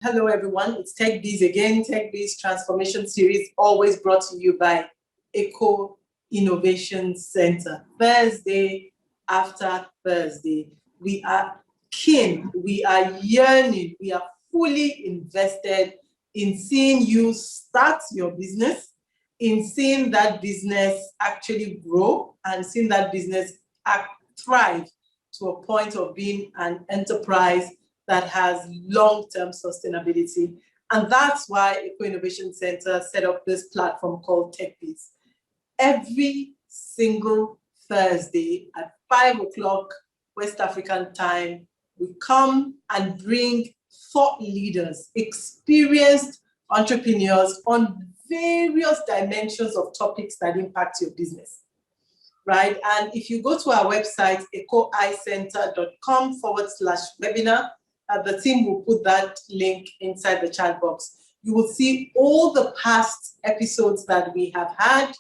Hello, everyone. It's Tech Biz again. Tech Biz Transformation Series, always brought to you by Eco Innovation Center. Thursday after Thursday, we are keen, we are yearning, we are fully invested in seeing you start your business, in seeing that business actually grow, and seeing that business thrive to a point of being an enterprise that has long-term sustainability. And that's why Eco Innovation Center set up this platform called TechBiz. Every single Thursday at 5 o'clock West African time, we come and bring thought leaders, experienced entrepreneurs on various dimensions of topics that impact your business. Right? And if you go to our website, ecoicenter.com/webinar, the team will put that link inside the chat box. You will see all the past episodes that we have had.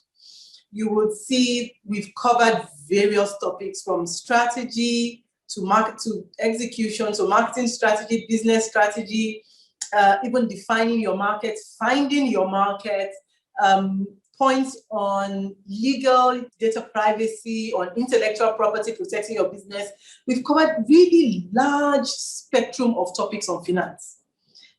You will see we've covered various topics from strategy to market to execution, to marketing strategy, business strategy, even defining your market, finding your market, points on legal data privacy, on intellectual property, protecting your business. We've covered really large spectrum of topics on finance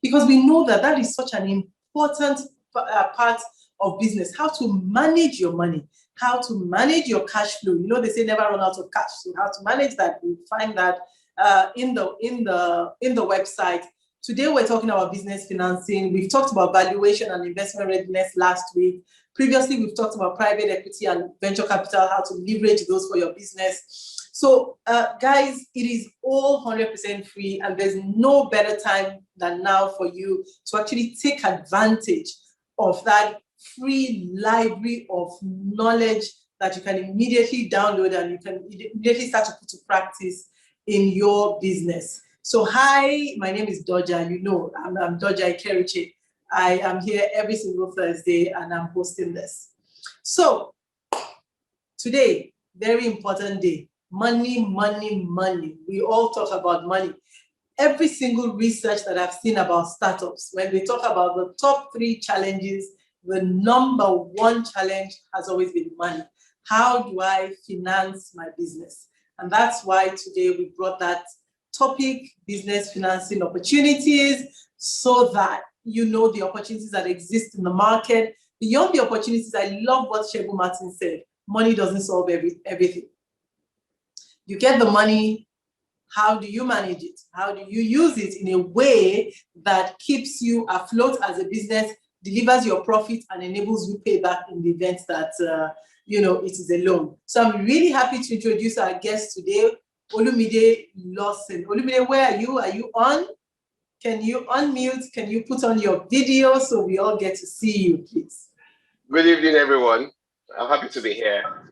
because we know that that is such an important part of business, how to manage your money, how to manage your cash flow. You know, they say never run out of cash. So how to manage that, we find that in the website. Today, we're talking about business financing. We've talked about valuation and investment readiness last week. Previously, we've talked about private equity and venture capital, how to leverage those for your business. So, guys, it is all 100% free, and there's no better time than now for you to actually take advantage of that free library of knowledge that you can immediately download and you can immediately start to put to practice in your business. So, hi, my name is Doja. You know, I'm Doja Ikeriche. I am here every single Thursday and I'm hosting this. So, today, very important day. Money, money, money. We all talk about money. Every single research that I've seen about startups, when they talk about the top 3 challenges, the number 1 challenge has always been money. How do I finance my business? And that's why today we brought that topic, business financing opportunities, so that you know the opportunities that exist in the market. Beyond the opportunities, I love what Shebu Martin said. Money doesn't solve everything. You get the money, how do you manage it? How do you use it in a way that keeps you afloat as a business, delivers your profit, and enables you payback in the event that it is a loan? So I'm really happy to introduce our guest today, Olumide Lawson. Olumide, where are you? Are you on? Can you unmute? Can you put on your video so we all get to see you, please? Good evening, everyone. I'm happy to be here.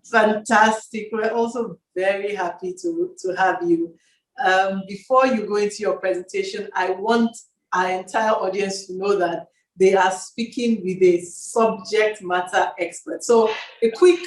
Fantastic. We're also very happy to have you. Before you go into your presentation, I want our entire audience to know that they are speaking with a subject matter expert. So a quick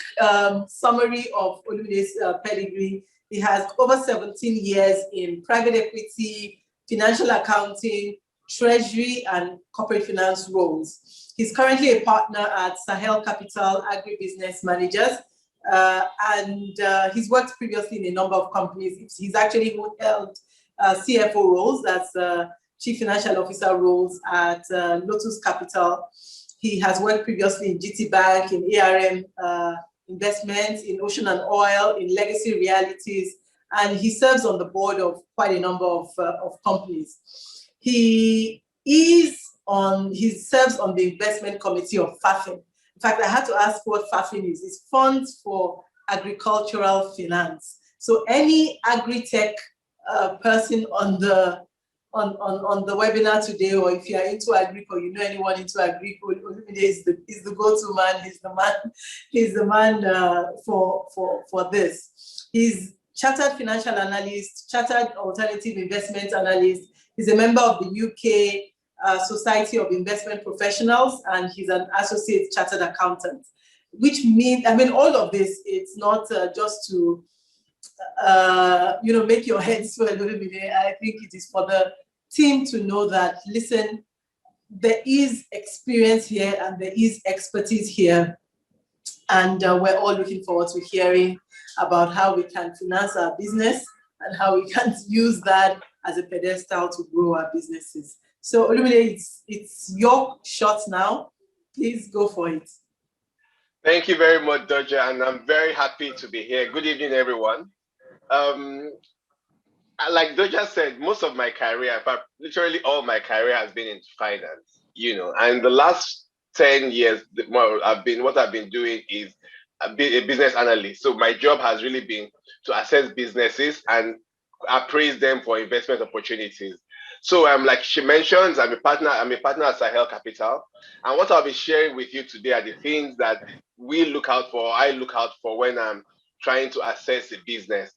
summary of Olumide's pedigree. He has over 17 years in private equity, financial accounting, treasury, and corporate finance roles. He's currently a partner at Sahel Capital Agribusiness Managers, and he's worked previously in a number of companies. He's actually held CFO roles, that's Chief Financial Officer roles at Lotus Capital. He has worked previously in GT Bank, in ARM Investments, in Ocean and Oil, in Legacy Realities, and he serves on the board of quite a number of companies. He serves on the investment committee of FAFIN. In fact, I had to ask what FAFIN is. It's Funds for Agricultural Finance. So any agri-tech person on the webinar today, or if you are into agri or you know anyone into agri, Olumide is the go-to man. He's the man for this. He's chartered financial analyst, chartered alternative investment analyst. He's a member of the UK Society of Investment Professionals, and he's an associate chartered accountant. Which means, all of this, it's not just to make your head swell a little bit. I think it is for the team to know that, listen, there is experience here and there is expertise here. And we're all looking forward to hearing about how we can finance our business and how we can use that as a pedestal to grow our businesses. So Olumide, it's your shot now. Please go for it. Thank you very much, Doja, and I'm very happy to be here. Good evening, everyone. Like Doja said, most of my career, in fact, literally all my career has been in finance, and the last 10 years, what I've been doing is a business analyst. So my job has really been to assess businesses and appraise them for investment opportunities. So like she mentions, I'm a partner at Sahel Capital. And what I'll be sharing with you today are the things that I look out for when I'm trying to assess a business.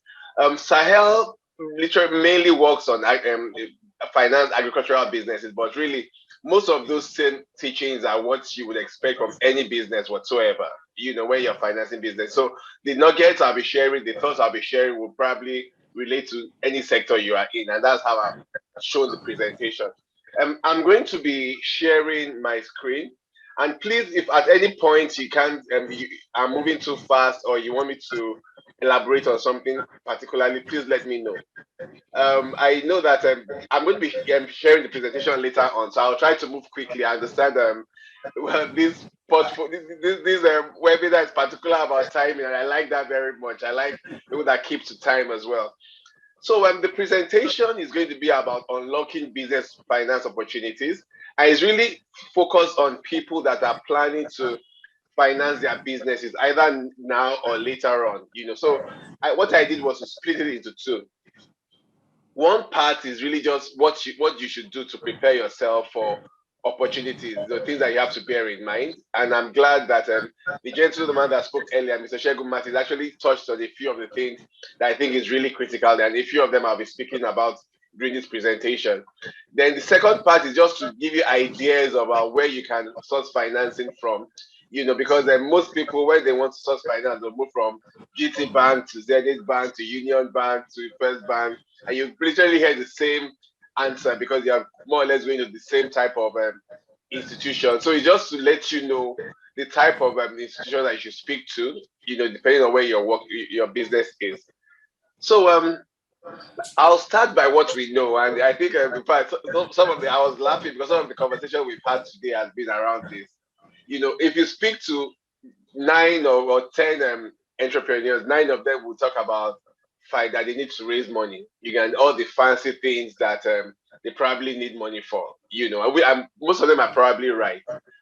Sahel literally mainly works on finance agricultural businesses, but really most of those same teachings are what you would expect from any business whatsoever, when you're financing business. So the nuggets I'll be sharing, the thoughts I'll be sharing will probably relate to any sector you are in, and that's how I've shown the presentation. I'm going to be sharing my screen, and please, if at any point you can't, I'm moving too fast or you want me to elaborate on something particularly, please let me know. I know that I'm going to be sharing the presentation later on, so I'll try to move quickly. I understand well, this webinar is particular about timing, and I like that very much. I like people that keep to time as well. So the presentation is going to be about unlocking business finance opportunities, and it's really focused on people that are planning to finance their businesses either now or later on. So what I did was to split it into two. One part is really just what you should do to prepare yourself for opportunities, the things that you have to bear in mind. And I'm glad that the gentleman that spoke earlier, Mr. Shegun Martins, actually touched on a few of the things that I think is really critical, and a few of them I'll be speaking about during this presentation. Then the second part is just to give you ideas about where you can source financing from, because most people, when they want to source finance, they'll move from GT Bank to Zenith Bank to Union Bank to First Bank, and you literally hear the same answer because you are more or less going to the same type of institution. So it's just to let you know the type of institution that you should speak to, depending on where your business is. So I'll start by what we know, and I think in fact I was laughing because some of the conversation we've had today has been around this. If you speak to 9 or 10 entrepreneurs, 9 of them will talk about that they need to raise money, and all the fancy things that they probably need money for. Most of them are probably right,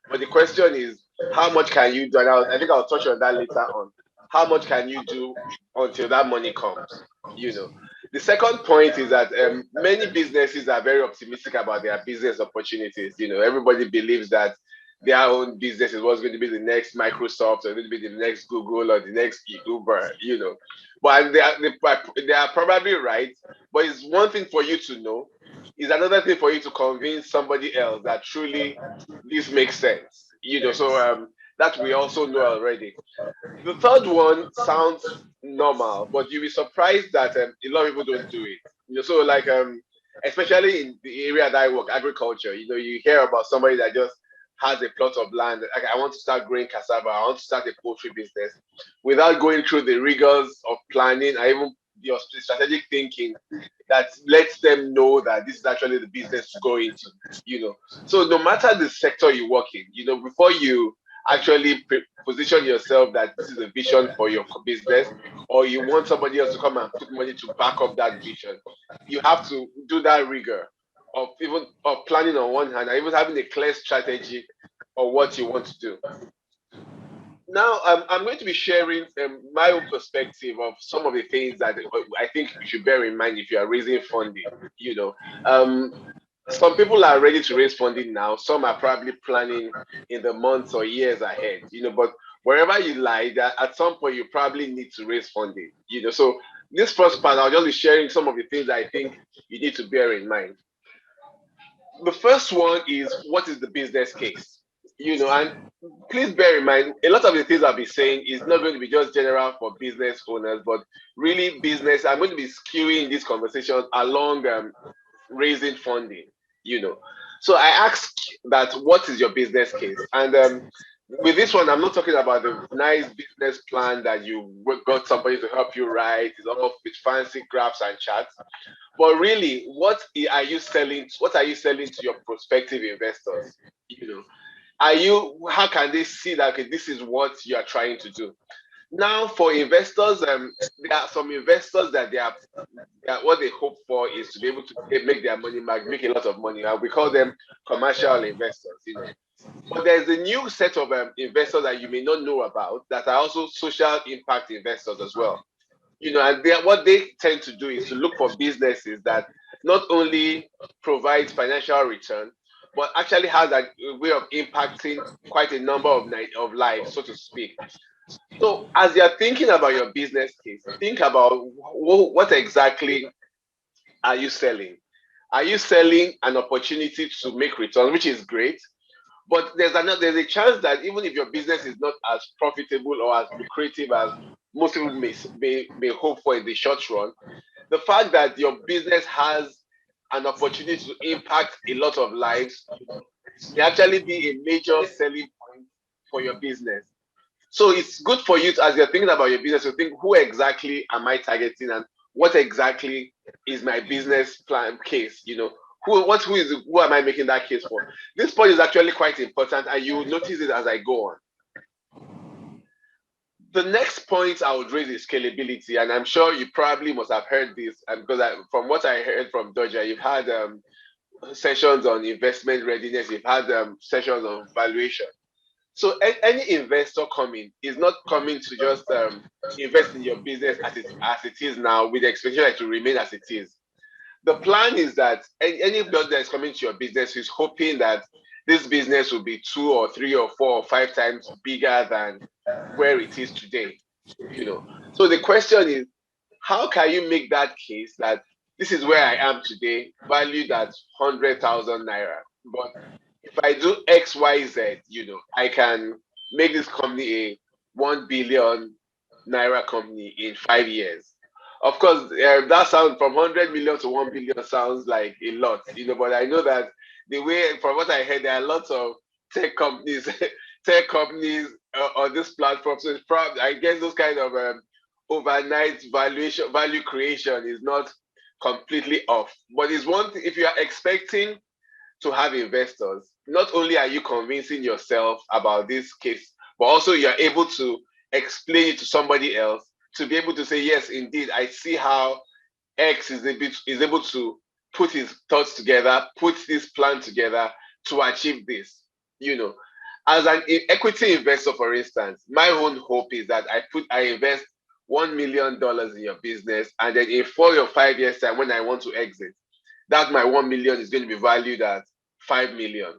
but the question is, how much can you do? And I think I'll touch on that later on. How much can you do until that money comes? The second point is that many businesses are very optimistic about their business opportunities. Everybody believes that their own business is what's going to be the next Microsoft or going to be the next Google or the next Uber, But they are probably right. But it's one thing for you to know. It's another thing for you to convince somebody else that truly this makes sense. So that we also know already. The third one sounds normal, but you'll be surprised that a lot of people don't do it. So like especially in the area that I work, agriculture, you hear about somebody that just has a plot of land. Like, I want to start growing cassava, I want to start a poultry business, without going through the rigors of planning and even your strategic thinking that lets them know that this is actually the business to go into. So no matter the sector you work in, before you actually position yourself that this is a vision for your business, or you want somebody else to come and put money to back up that vision, you have to do that rigor of planning on one hand, and even having a clear strategy of what you want to do. Now, I'm going to be sharing my own perspective of some of the things that I think you should bear in mind if you are raising funding. Some people are ready to raise funding now. Some are probably planning in the months or years ahead. But wherever you lie, that at some point you probably need to raise funding. So this first part, I'll just be sharing some of the things that I think you need to bear in mind. The first one is, what is the business case? And please bear in mind, a lot of the things I'll be saying is not going to be just general for business owners, but really business. I'm going to be skewing these conversations along raising funding, you know. So I asked that, what is your business case? And with this one, I'm not talking about the nice business plan that you got somebody to help you write. It's all with fancy graphs and charts. But really, what are you selling? What are you selling to your prospective investors? How can they see that, okay, this is what you are trying to do? Now, for investors, there are some investors that what they hope for is to be able to make their money back, make a lot of money. And we call them commercial investors. But there's a new set of investors that you may not know about that are also social impact investors as well. And what they tend to do is to look for businesses that not only provide financial return, but actually has a way of impacting quite a number of lives, so to speak. So as you're thinking about your business case, think about what exactly are you selling? Are you selling an opportunity to make returns, which is great? But there's a chance that even if your business is not as profitable or as lucrative as most people may hope for in the short run, the fact that your business has an opportunity to impact a lot of lives may actually be a major selling point for your business. So it's good for you as you're thinking about your business to think, who exactly am I targeting, and what exactly is my business plan case? Who am I making that case for? This point is actually quite important, and you will notice it as I go on. The next point I would raise is scalability, and I'm sure you probably must have heard this, because from what I heard from Doja, you've had sessions on investment readiness, you've had sessions on valuation. So any investor coming is not coming to just invest in your business as it is now, with the expectation that it will remain as it is. The plan is that anybody that is coming to your business is hoping that this business will be 2 or 3 or 4 or 5 times bigger than where it is today. So the question is, how can you make that case that this is where I am today, valued at 100,000 naira, but if I do X, Y, Z, I can make this company a 1 billion naira company in 5 years. Of course, that sounds, from 100 million to 1 billion sounds like a lot, but I know that from what I heard, there are lots of tech companies, on this platform. So it's probably, I guess, those kind of overnight value creation is not completely off. But it's one thing, if you are expecting to have investors, not only are you convincing yourself about this case, but also you're able to explain it to somebody else, to be able to say, yes, indeed, I see how X is able to put his thoughts together, put this plan together to achieve this. As an equity investor, for instance, my own hope is that I invest $1 million in your business, and then in 4 or 5 years time, when I want to exit, that my 1 million is going to be valued at 5 million.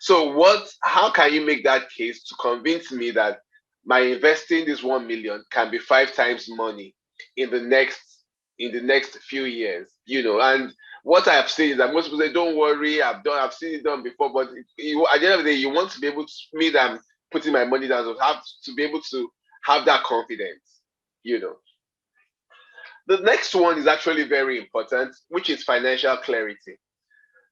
So how can you make that case to convince me that my investing this 1 million can be 5 times money in the next few years? And what I have seen is that most people say, don't worry, I've seen it done before, but at the end of the day, you want to be able to, me that I'm putting my money down, so have to be able to have that confidence. The next one is actually very important, which is financial clarity.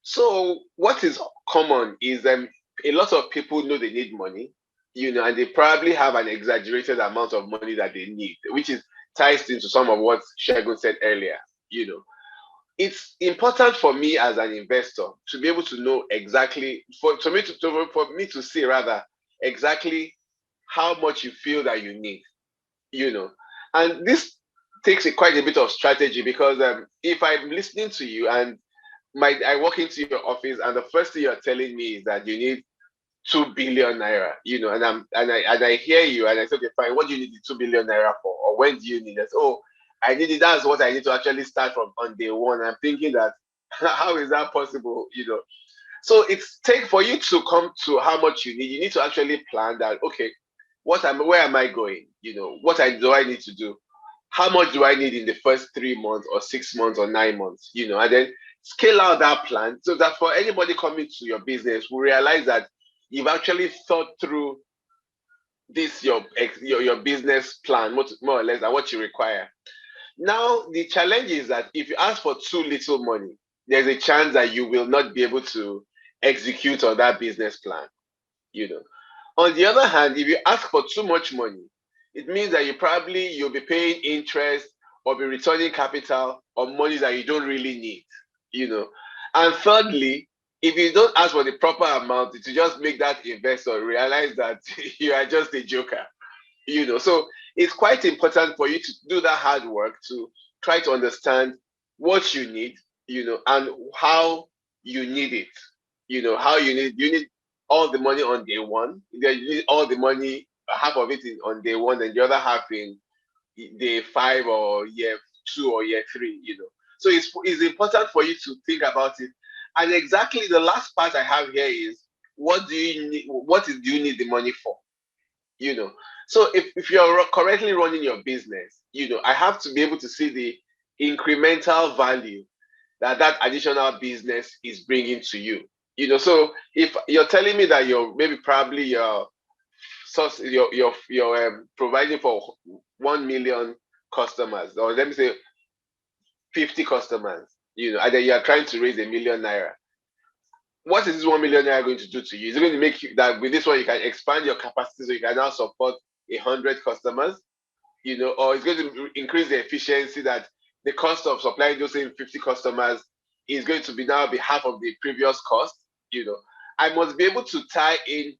So what is common is a lot of people know they need money, and they probably have an exaggerated amount of money that they need, which ties into some of what Shegun said earlier. It's important for me as an investor to be able to know exactly, for me to see rather exactly how much you feel that you need. And this takes quite a bit of strategy, because if I'm listening to you and I walk into your office and the first thing you're telling me is that you need 2 billion naira, and I hear you and I say, okay, fine, what do you need the 2 billion naira for? Or when do you need it? Oh, I need it. That's what I need to actually start from on day one. I'm thinking that, how is that possible? So for you to come to how much you need to actually plan that, okay, where am I going? What do I need to do? How much do I need in the first 3 months or 6 months or 9 months? And then scale out that plan so that for anybody coming to your business will realize that you've actually thought through this your business plan more or less and what you require. Now the challenge is that if you ask for too little money, there's a chance that you will not be able to execute on that business plan. You know. On the other hand, if you ask for too much money, it means that you'll be paying interest or be returning capital on money that you don't really need. You know. And thirdly, if you don't ask for the proper amount, it will just make that investor realize that you are just a joker. You know, so it's quite important for you to do that hard work to try to understand what you need, and how you need it. How you need all the money on day one. Then you need all the money, half of it on day one, and the other half in day 5 or year 2 or year 3. So it's important for you to think about it. And exactly the last part I have here is, what do you need? Do you need the money for? So if you're correctly running your business, I have to be able to see the incremental value that additional business is bringing to you. So if you're telling me that you're source you're providing for 1 million customers, or let me say 50 customers, and then you are trying to raise #1,000,000. What is this 1 million naira going to do to you? Is it going to make you that with this one you can expand your capacity so you can now support 100 customers, or it's going to increase the efficiency that the cost of supplying those same 50 customers is going to be half of the previous cost? I must be able to tie in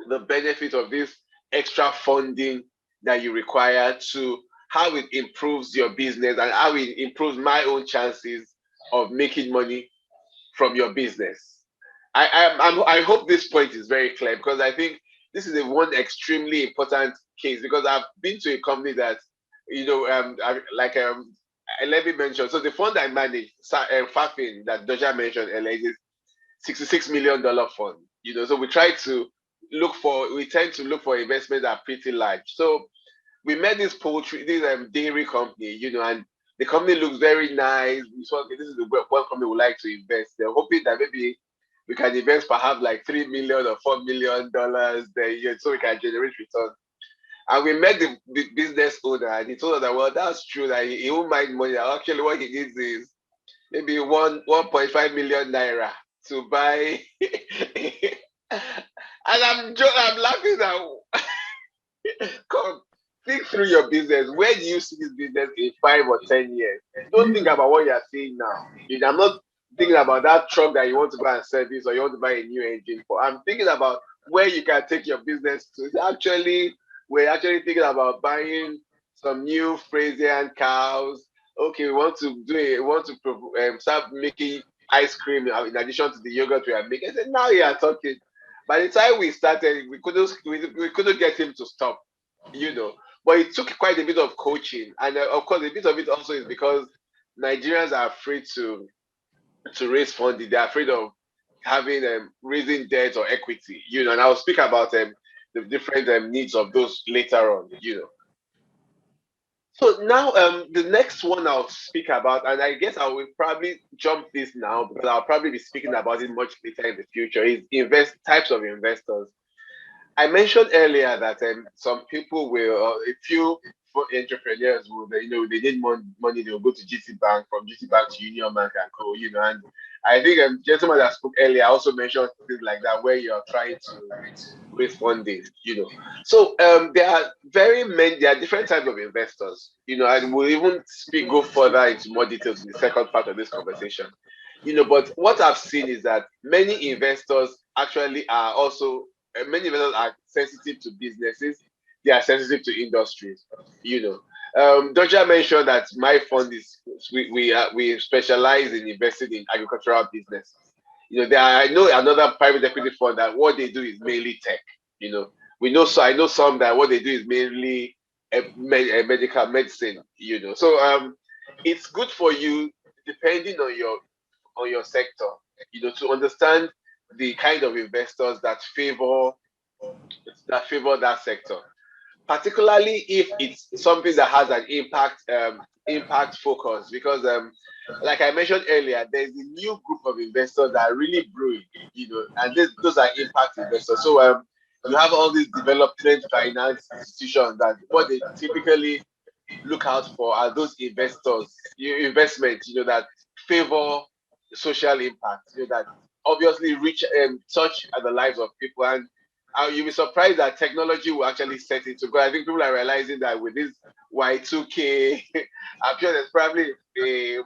the benefit of this extra funding that you require to how it improves your business and how it improves my own chances of making money from your business. I hope this point is very clear, because I think this is one extremely important case, because I've been to a company that, let me mention. So the fund I manage, FAFIN, that Doja mentioned earlier, is $66 million fund. So we tend to look for investments that are pretty large. So we met this dairy company, and the company looks very nice. We saw, okay, this is the one company we like to invest. They're hoping that maybe we can invest perhaps like $3 million or $4 million there, so we can generate return. And we met the business owner, and he told us that, well, that's true, that he won't mind money. Actually, what he needs is maybe 1.5 million naira to buy. And I'm laughing now. Come, think through your business. Where do you see this business in 5 or 10 years? Don't think about what you're saying now. I'm not thinking about that truck that you want to buy and service, or you want to buy a new engine for. I'm thinking about where you can take your business to. We're actually thinking about buying some new Frisian cows. Okay, we want to start making ice cream in addition to the yogurt we are making. I said, now you are talking. By the time we started, we couldn't get him to stop. But it took quite a bit of coaching, and of course, a bit of it also is because Nigerians are afraid to raise funding. They're afraid of having raising debt or equity. And I'll speak about the different needs of those later on. So now the next one I'll speak about, and I guess I will probably jump this now because I'll probably be speaking about it much later in the future, is types of investors. I mentioned earlier that some people a few entrepreneurs will, they need money, they'll go to GT Bank, from GT Bank to Union Bank and Co. And I think gentleman that spoke earlier also mentioned things like that, where you're trying to raise funding. So there are different types of investors. And we'll even go further into more details in the second part of this conversation. But what I've seen is that many investors are sensitive to businesses. They are sensitive to industries. Doja mentioned that my fund we specialize in investing in agricultural business. I know another private equity fund that what they do is mainly tech. I know some that what they do is mainly medical medicine. So it's good for you, depending on your sector, to understand the kind of investors that favor that sector. particularly if it's something that has an impact focus, because like I mentioned earlier, there's a new group of investors that are really brewing, and those are impact investors. So you have all these development finance institutions that what they typically look out for are those investments, that favor social impact, that obviously reach touch at the lives of people. And you'll be surprised that technology will actually set it to go. I think people are realizing that with this Y2K, I'm sure there's probably a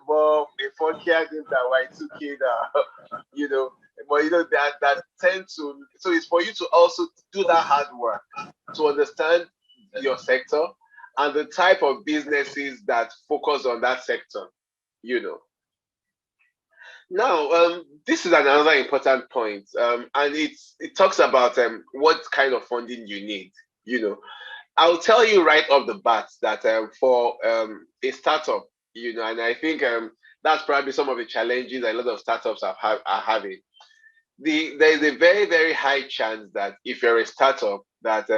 funkier game than Y2K now, but that tend to, so it's for you to also do that hard work to understand your sector and the type of businesses that focus on that sector, you know. Now, this is another important point, and it talks about what kind of funding you need. I'll tell you right off the bat that for a startup, and I think that's probably some of the challenges that a lot of startups are having. There is a very, very high chance that if you're a startup, that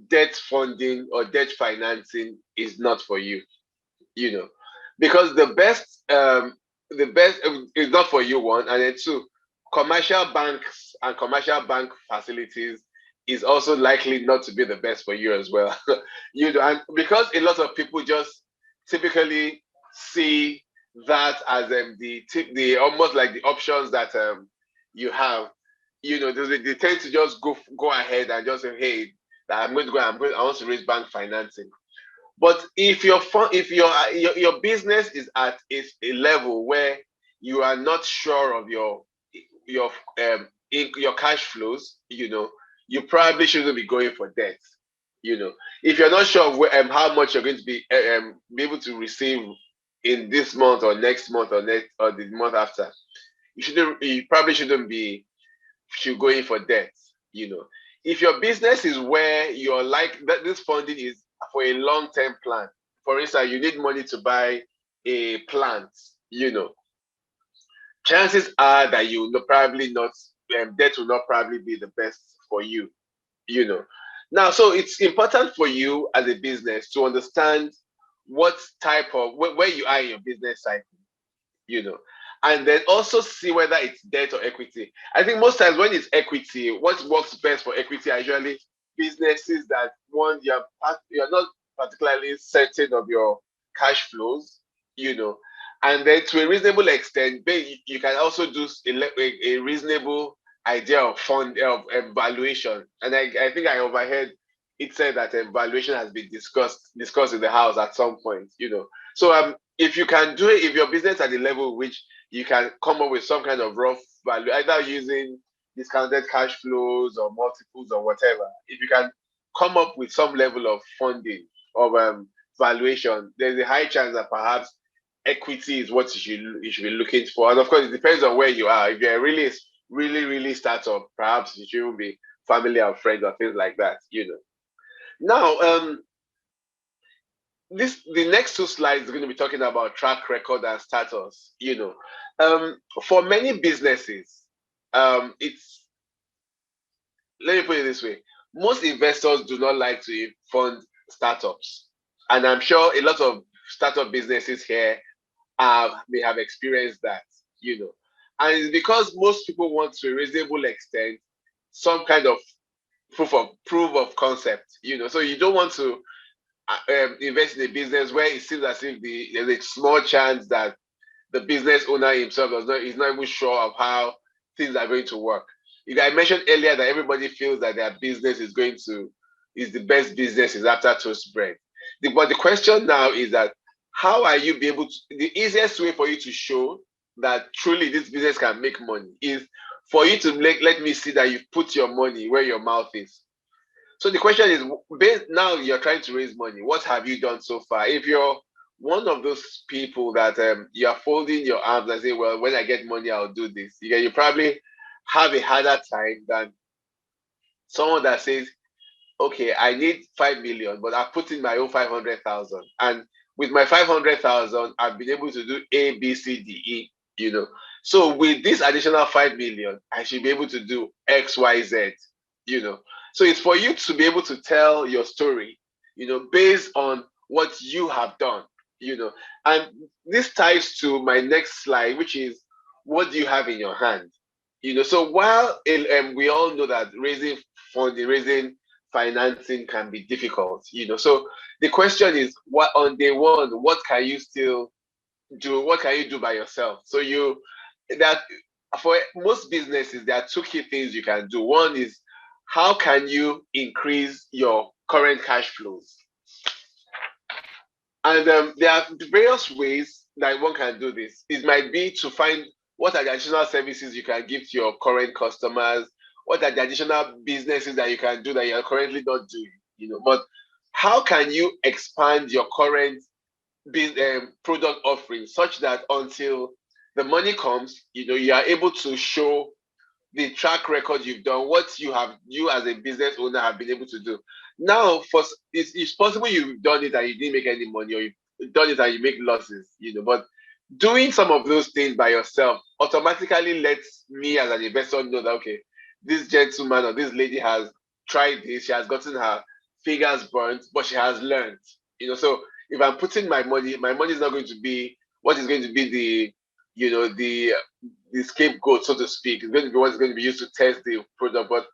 debt funding or debt financing is not for you, because the best is not for you, one, and then two, commercial banks and commercial bank facilities is also likely not to be the best for you as well. And because a lot of people just typically see that as the almost like the options that you have, they tend to just go ahead and just say, hey, I want to raise bank financing. But if your business is at a level where you are not sure of your your cash flows, you probably shouldn't be going for debt. If you're not sure of how much you're going to be able to receive in this month or next month or the month after, you probably shouldn't be going for debt. If your business is where you're like that, this funding is for a long-term plan. For instance, you need money to buy a plant, chances are that you will probably not, debt will not probably be the best for you, Now, so it's important for you as a business to understand what type of, where you are in your business cycle, and then also see whether it's debt or equity. I think most times when it's equity, what works best for equity are usually businesses that, one, you're not particularly certain of your cash flows, and then to a reasonable extent, you can also do a reasonable idea of valuation. And I think I overheard it said that valuation has been discussed in the house at some point, So if you can do it, if your business at the level which you can come up with some kind of rough value, either using discounted cash flows or multiples or whatever, if you can come up with some level of funding of valuation, there's a high chance that perhaps equity is what you should be looking for. And of course, it depends on where you are. If you're really, really, really startup, perhaps it shouldn't be family or friends or things like that, Now, the next two slides are going to be talking about track record and status. For many businesses, it's, let me put it this way: most investors do not like to fund startups, and I'm sure a lot of startup businesses here may have experienced that. And it's because most people want, to a reasonable extent, some kind of proof of concept. So you don't want to invest in a business where it seems as if there's a small chance that the business owner himself is not even sure of how things are going to work. I mentioned earlier that everybody feels that their business is the best business is after toast bread. But the question now is that how are you be able to, the easiest way for you to show that truly this business can make money is for you to let me see that you put your money where your mouth is. So the question is, now you're trying to raise money. What have you done so far? If you're one of those people that you're folding your arms and say, well, when I get money, I'll do this. You probably have a harder time than someone that says, okay, I need 5 million, but I put in my own 500,000. And with my 500,000, I've been able to do A, B, C, D, E, So with this additional 5 million, I should be able to do X, Y, Z, So it's for you to be able to tell your story based on what you have done, and this ties to my next slide, which is, what do you have in your hand? So while we all know that raising funding, raising financing can be difficult, so the question is, what on day one, what can you still do? What can you do by yourself? So that for most businesses, there are two key things you can do. One is, how can you increase your current cash flows? And there are various ways that one can do this. It might be to find what are the additional services you can give to your current customers, what are the additional businesses that you can do that you're currently not doing, but how can you expand your current product offering such that until the money comes, you are able to show the track record you've done, what you as a business owner have been able to do. Now, it's possible you've done it and you didn't make any money, or you've done it and you make losses, but doing some of those things by yourself automatically lets me as an investor know that, okay, this gentleman or this lady has tried this, she has gotten her fingers burnt, but she has learned, so if I'm putting my money is not going to be what is going to be the scapegoat, so to speak. It's going to be what's going to be used to test the product, but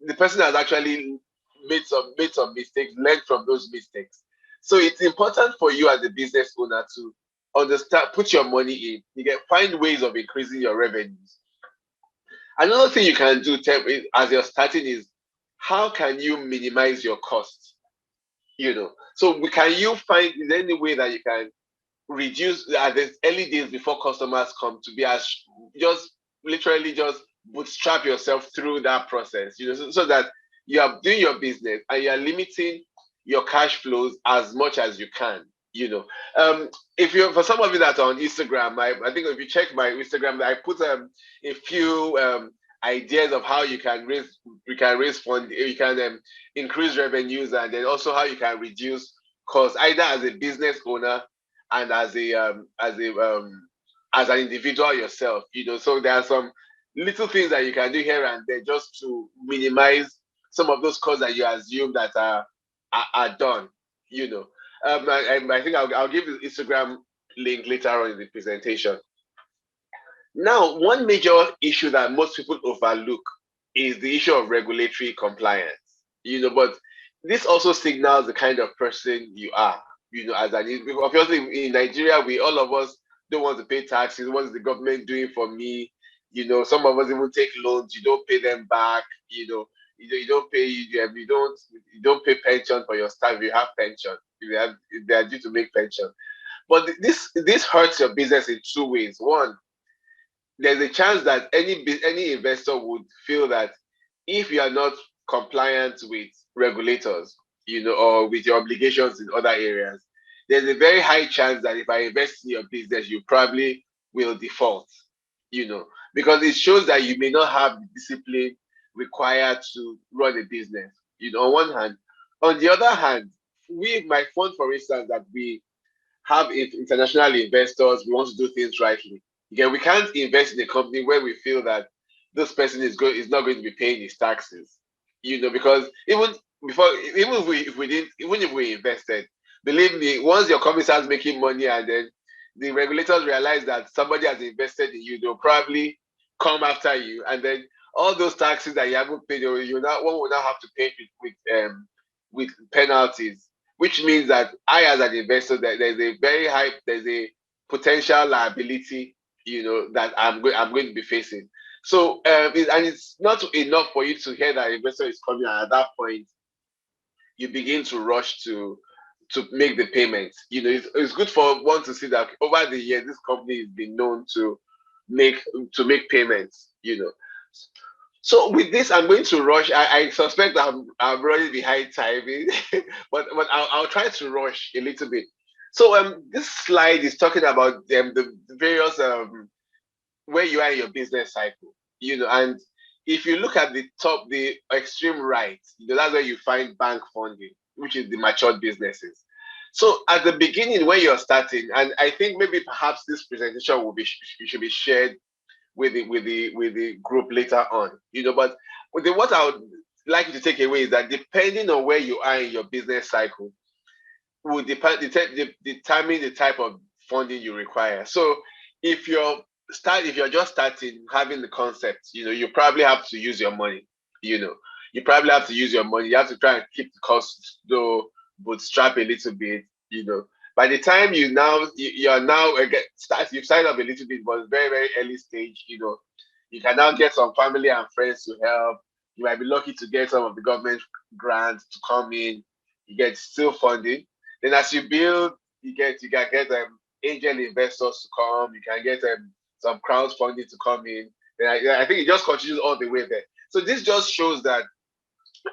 the person has actually made some mistakes, learned from those mistakes. So it's important for you as a business owner to understand, put your money in. You can find ways of increasing your revenues. Another thing you can do as you're starting is, how can you minimize your costs? So can you find, is there any way that you can reduce at the early days before customers come, to be as just literally just bootstrap yourself through that process, so that you are doing your business and you are limiting your cash flows as much as you can. If you're, for some of you that are on Instagram, I think if you check my Instagram, I put a few ideas of how you can raise funds, you can increase revenues, and then also how you can reduce costs, either as a business owner and as an individual yourself. So there are some little things that you can do here and there just to minimize some of those costs that you assume that are done. I think I'll give the Instagram link later on in the presentation. Now, one major issue that most people overlook is the issue of regulatory compliance. But this also signals the kind of person you are. Obviously in Nigeria, all of us don't want to pay taxes. What is the government doing for me? Some of us even take loans. You don't pay them back. You don't pay. You don't pay pension for your staff. You have pension. They are due to make pension. But this hurts your business in two ways. One, there's a chance that any investor would feel that if you are not compliant with regulators, or with your obligations in other areas, there's a very high chance that if I invest in your business, you probably will default, because it shows that you may not have the discipline required to run a business, on one hand. On the other hand, my fund, for instance, that we have international investors, we want to do things rightly. Again, we can't invest in a company where we feel that this person is not going to be paying his taxes, because even if we invested, believe me, once your company starts making money and then the regulators realize that somebody has invested in you, they'll probably come after you, and then all those taxes that you haven't paid, one will now have to pay with penalties, which means that I, as an investor, there's a potential liability, that I'm going to be facing. So it's not enough for you to hear that investor is coming, and at that point you begin to rush to make the payments. It's good for one to see that over the years this company has been known to make payments. So with this, I'm going to rush. I suspect I'm running behind time, but I'll try to rush a little bit. So this slide is talking about the various where you are in your business cycle, and if you look at the top, the extreme right, that's where you find bank funding, which is the matured businesses. So at the beginning, when you're starting, and I think maybe perhaps this presentation should be shared with the group later on, but what I would like you to take away is that depending on where you are in your business cycle, will determine the type of funding you require. So if you're just starting having the concept, you probably have to use your money. You probably have to use your money. You have to try and keep the costs low, bootstrap a little bit. By the time you've signed up a little bit, but it's very, very early stage. You can now get some family and friends to help. You might be lucky to get some of the government grants to come in. You get still funding. Then as you build, you can get angel investors to come. You can get some crowdfunding to come in. Then I think it just continues all the way there. So this just shows that,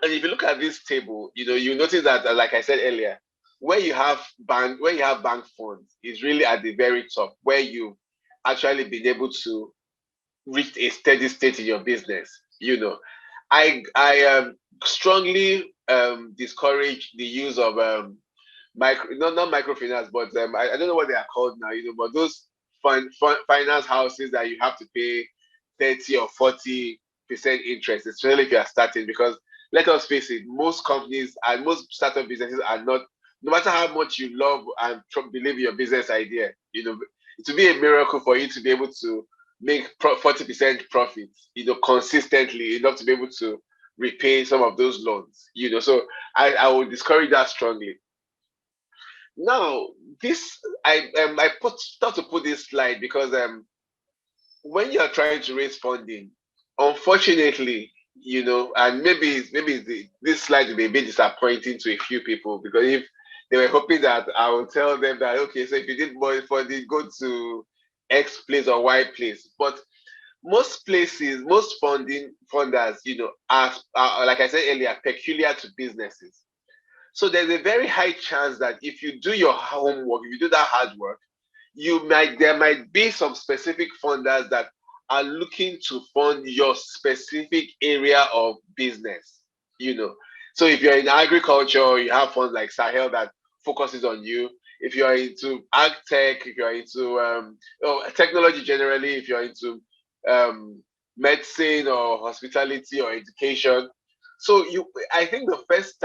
and if you look at this table, you notice that, like I said earlier, where you have bank funds is really at the very top, where you've actually been able to reach a steady state in your business. I strongly discourage the use of not microfinance, but I don't know what they are called now, but those finance houses that you have to pay 30 or 40% interest, especially if you are starting, because let us face it, most companies and most startup businesses are not, no matter how much you love and believe in your business idea, it will be a miracle for you to be able to make 40% profit, consistently enough to be able to repay some of those loans, so I would discourage that strongly. Now, I thought to put this slide because when you're trying to raise funding, unfortunately, and maybe this slide will be a bit disappointing to a few people, because if they were hoping that I would tell them that, okay, so if you did more funding, go to X place or Y place. But most places, most funders, are, like I said earlier, peculiar to businesses. So there's a very high chance that if you do your homework, if you do that hard work, there might be some specific funders that are looking to fund your specific area of business. So if you're in agriculture, you have funds like Sahel that focuses on you. If you're into ag tech, if you're into technology generally, if you're into medicine or hospitality or education. So I think the first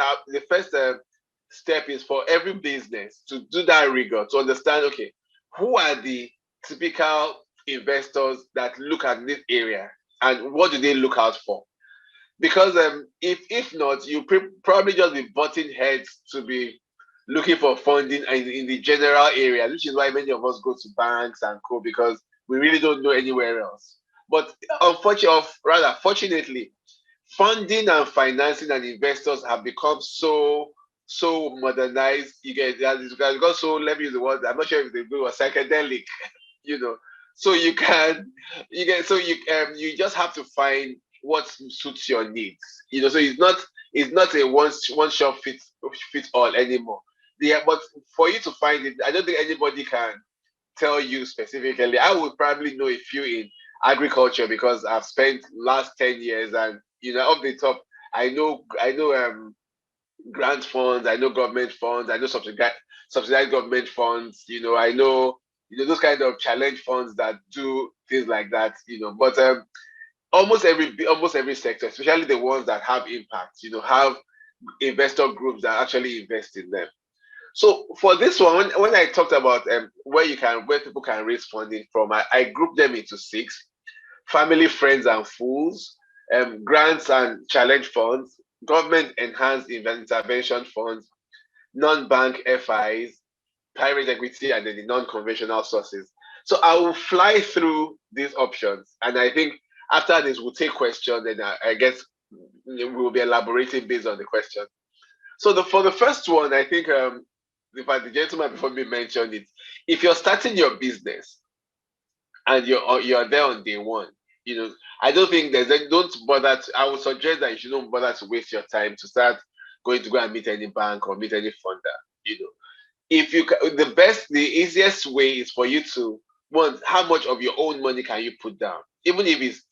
step is for every business to do that rigor, to understand, okay, who are the typical investors that look at this area and what do they look out for? Because if not, you probably just be butting heads to be looking for funding in the general area, which is why many of us go to banks and co, because we really don't know anywhere else. But fortunately, funding and financing and investors have become so modernized. It's got so, let me use the word, I'm not sure if they do, a psychedelic, So you just have to find what suits your needs. So it's not a one shop fit all anymore. But for you to find it, I don't think anybody can tell you specifically. I would probably know a few in agriculture because I've spent last 10 years, and off the top, I know grant funds, I know government funds, I know subsidized government funds, I know those kind of challenge funds that do things like that, but almost every sector, especially the ones that have impact, have investor groups that actually invest in them. So for this one, when I talked about where people can raise funding from, I grouped them into 6: family, friends, and fools, grants and challenge funds, government enhanced intervention funds, non-bank FIs, private equity, and then the non-conventional sources. So I will fly through these options, and I think after this we'll take questions, and I guess we will be elaborating based on the question. So for the first one, I think in fact, the gentleman before me mentioned it. If you're starting your business and you're there on day one, I don't think don't bother. I would suggest that you shouldn't bother to waste your time to start going to go and meet any bank or meet any funder. If you the easiest way is for you to, one, how much of your own money can you put down, even if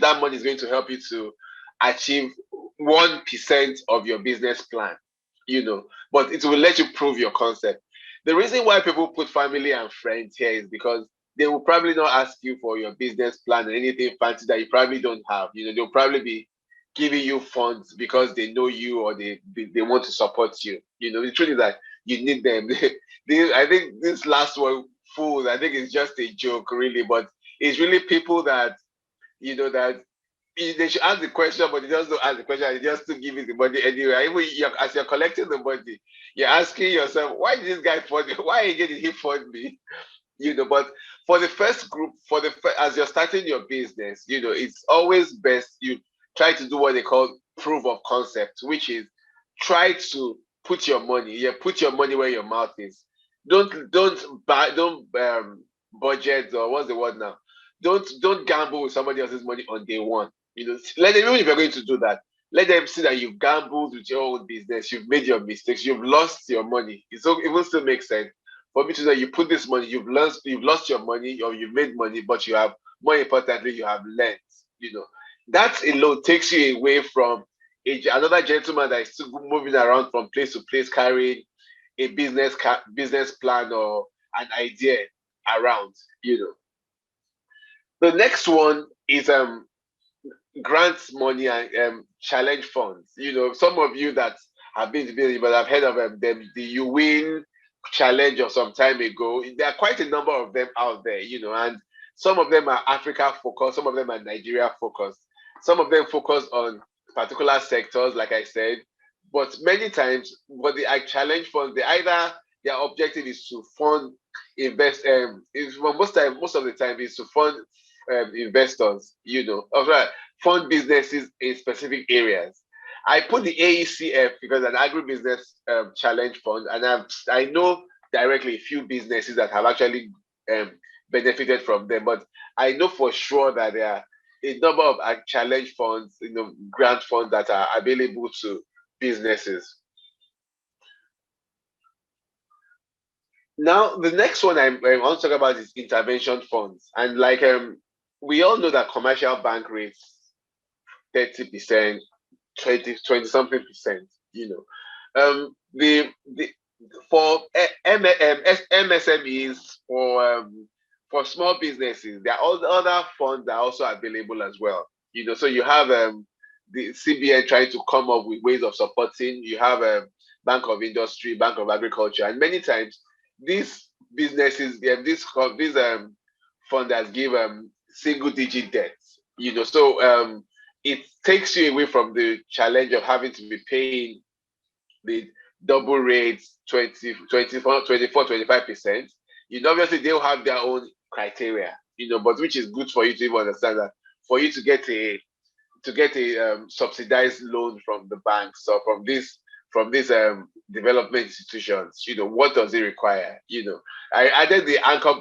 that money is going to help you to achieve 1% of your business plan, but it will let you prove your concept. The reason why people put family and friends here is because they will probably not ask you for your business plan or anything fancy that you probably don't have. They'll probably be giving you funds because they know you or they want to support you. The truth is that you need them. I think this last one, fools, I think it's just a joke, really, but it's really people that, that they should ask the question, but they just don't ask the question. They just to give you the money anyway. Even as you're collecting the money, you're asking yourself, why did this guy fund me? Why again did he fund me? But for the first group, as you're starting your business, it's always best you try to do what they call proof of concept, which is try to put your money. Put your money where your mouth is. Don't budget, or what's the word now? Don't gamble with somebody else's money on day one. Let them, even if you're going to do that, let them see that you've gambled with your own business, you've made your mistakes, you've lost your money. It will still make sense for me to say you put this money, you've lost your money, or you've made money, but you have, more importantly, you have learned. That alone takes you away from another gentleman that is still moving around from place to place carrying a business plan or an idea around. The next one is grants money and challenge funds. Some of you that have been to business, but I've heard of them, the You Win challenge of some time ago. There are quite a number of them out there, and some of them are Africa focused, some of them are Nigeria focused, some of them focus on particular sectors, like I said, but many times, for the challenge funds, their objective is to fund most of the time is to fund investors, fund businesses in specific areas. I put the AECF because an agribusiness challenge fund, and I know directly a few businesses that have actually benefited from them, but I know for sure that there are a number of challenge funds, grant funds that are available to businesses. Now, the next one I want to talk about is intervention funds, and we all know that commercial bank rates 30%, 20 something percent. For MSMEs, for small businesses, there are other funds that are also available as well. So you have the CBN trying to come up with ways of supporting. You have Bank of Industry, Bank of Agriculture, and many times these businesses, these funders give single-digit debts. So it takes you away from the challenge of having to be paying the double rates, 24, 25%. Obviously they'll have their own criteria, but which is good for you to even understand that for you to get a subsidized loan from the banks or from these development institutions, what does it require? I added the Anchor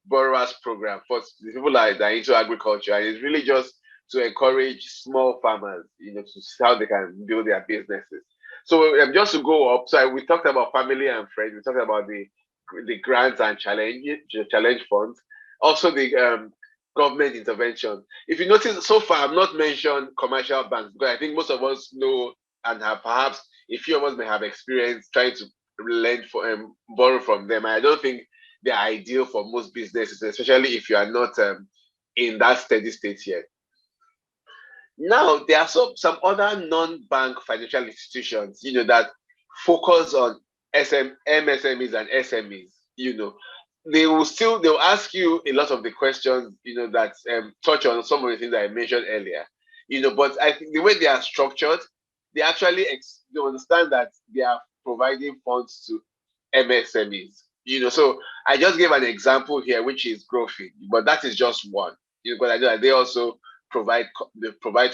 Borrowers Program for the people that are into agriculture, and it's really just to encourage small farmers, to see how they can build their businesses. So just to go up, so we talked about family and friends, we talked about the grants and challenge funds, also the government intervention. If you notice, so far I've not mentioned commercial banks because I think most of us know and have perhaps a few of us may have experience trying to borrow from them. I don't think they're ideal for most businesses, especially if you are not in that steady state yet. Now, there are some other non-bank financial institutions, that focus on MSMEs and SMEs. They'll ask you a lot of the questions, that touch on some of the things that I mentioned earlier. But I think the way they are structured, they actually they understand that they are providing funds to MSMEs. So I just gave an example here, which is Growfin, but that is just one. But I know that they also provide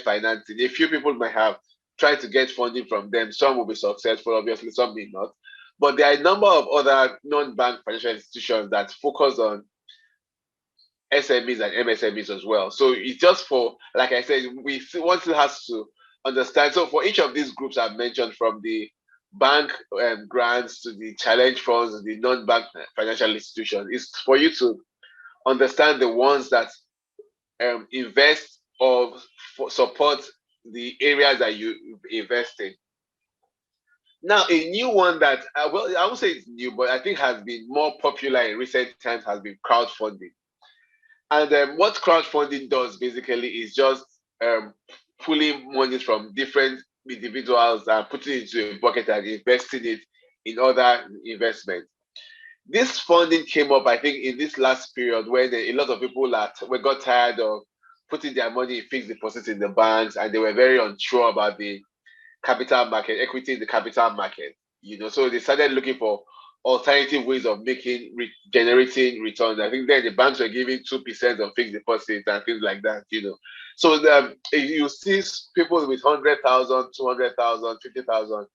financing. A few people might have tried to get funding from them. Some will be successful, obviously, some may not. But there are a number of other non-bank financial institutions that focus on SMEs and MSMEs as well. So it's just for, like I said, one still has to understand. So for each of these groups I've mentioned, from the bank grants to the challenge funds, the non-bank financial institutions, is for you to understand the ones that invest or support the areas that you invest in. Now, a new one that, I won't say it's new, but I think has been more popular in recent times has been crowdfunding. And what crowdfunding does basically is just pulling money from different individuals and putting it into a bucket and investing it in other investments. This funding came up, I think, in this last period when a lot of people got tired of putting their money in fixed deposits in the banks, and they were very unsure about the capital market, equity in the capital market. So they started looking for alternative ways of generating returns. I think then the banks were giving 2% of fixed deposits and things like that. So you see people with 100,000, 200,000, 50,000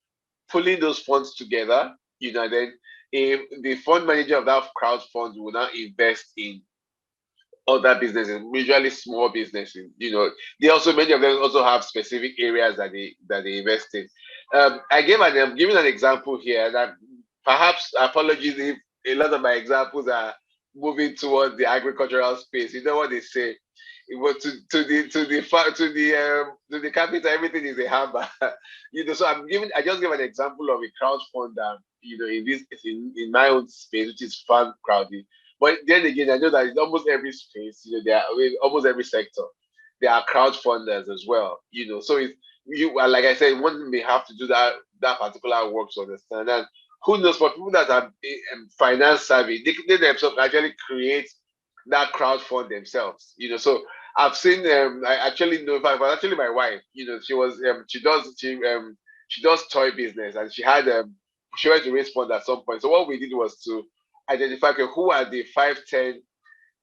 pulling those funds together. And then if the fund manager of that crowd fund will now invest in other businesses, usually small businesses. They also, many of them also have specific areas that they invest in. I'm giving an example here that perhaps, apologies if a lot of my examples are moving towards the agricultural space. You know what they say? To the capital, everything is a hammer. So I just give an example of a crowdfunder. In my own space, which is farm crowding. But then again, I know that in almost every space, almost every sector, there are crowdfunders as well. So like I said, one may have to do that particular work to understand. And who knows, for people that are finance savvy, they themselves actually create that crowdfund themselves. So I've seen. I actually know. But actually, my wife. She does toy business, and she went to raise funds at some point. So what we did was to identify who are the 5, 10,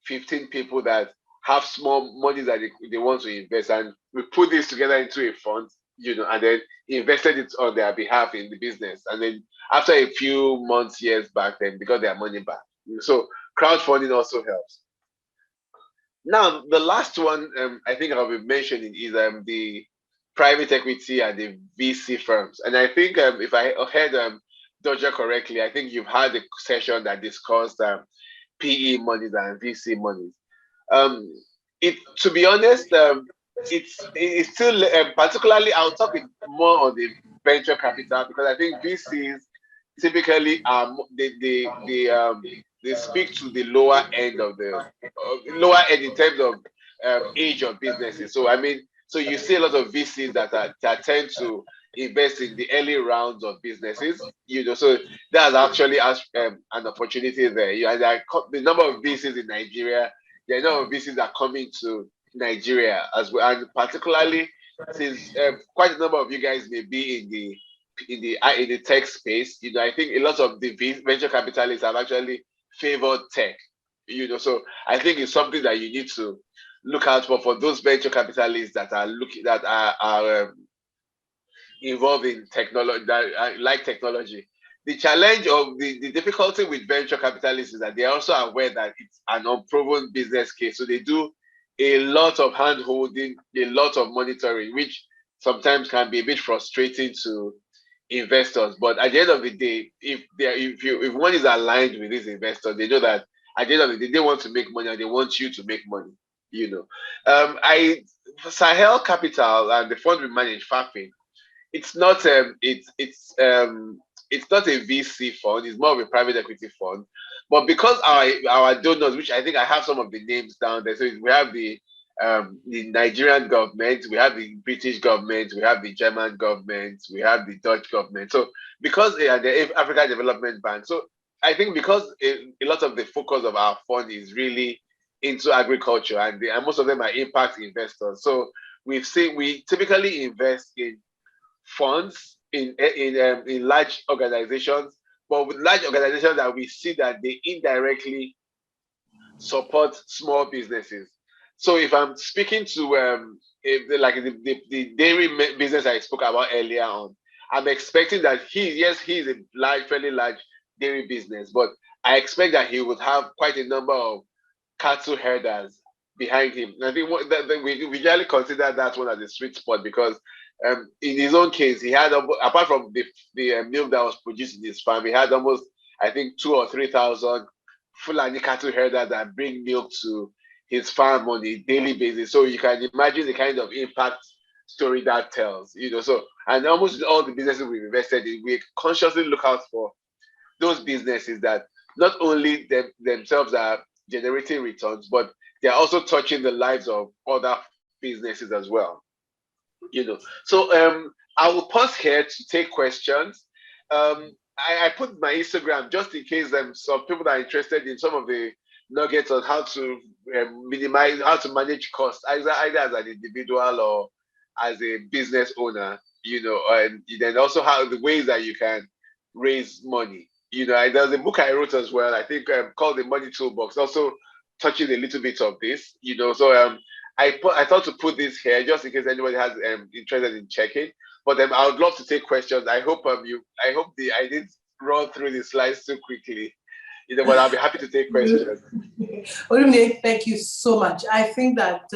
15 people that have small money that they want to invest, and we put this together into a fund, and then invested it on their behalf in the business. And then after a few months, years back, then they got their money back. So crowdfunding also helps. Now, the last one I think I'll be mentioning is the private equity and the VC firms. And I think if I heard Dodger correctly, I think you've had a session that discussed PE monies and VC monies. To be honest, it's still particularly, I'll talk more on the venture capital, because I think VCs typically they speak to the lower end in terms of age of businesses. So so you see a lot of VCs that tend to invest in the early rounds of businesses. So that's actually an opportunity there. And the number of VCs in Nigeria, the number of VCs that are coming to Nigeria as well, and particularly since quite a number of you guys may be in the tech space. I think a lot of the venture capitalists have actually favored tech. So I think it's something that you need to look out for those venture capitalists that are involved in technology, that like technology. The challenge of the difficulty with venture capitalists is that they are also aware that it's an unproven business case. So they do a lot of hand holding, a lot of monitoring, which sometimes can be a bit frustrating to investors. But at the end of the day, if one is aligned with these investors, they know that at the end of the day, they want to make money and they want you to make money. Sahel Capital and the fund we manage, FAFIN, it's not not a VC fund, it's more of a private equity fund. But because our donors, which I think I have some of the names down there, so we have the Nigerian government, we have the British government, we have the German government, we have the Dutch government. So because they are the African Development Bank, so I think because a lot of the focus of our fund is really into agriculture, and most of them are impact investors. So we typically invest in funds in large organizations, but with large organizations that we see that they indirectly support small businesses. So if I'm speaking to the dairy business I spoke about earlier on, I'm expecting that he is a fairly large dairy business, but I expect that he would have quite a number of cattle herders behind him. And I think we usually consider that one as a sweet spot, because in his own case, he had, apart from the milk that was produced in his farm, he had almost, I think, 2,000 or 3,000 Fulani cattle herders that bring milk to his farm on a daily basis. So you can imagine the kind of impact story that tells. So, and almost all the businesses we've invested in, we consciously look out for those businesses that not only themselves are generating returns, but they're also touching the lives of other businesses as well. So I will pause here to take questions. I put my Instagram just in case some people that are interested in some of the nuggets on how to minimize, how to manage costs, either as an individual or as a business owner, and then also how the ways that you can raise money. There's a book I wrote as well, I think called The Money Toolbox, also touching a little bit of this, So I thought to put this here just in case anybody has interested in checking. But I would love to take questions. I hope I didn't run through the slides too quickly, but I'll be happy to take questions. Olumide, thank you so much. I think that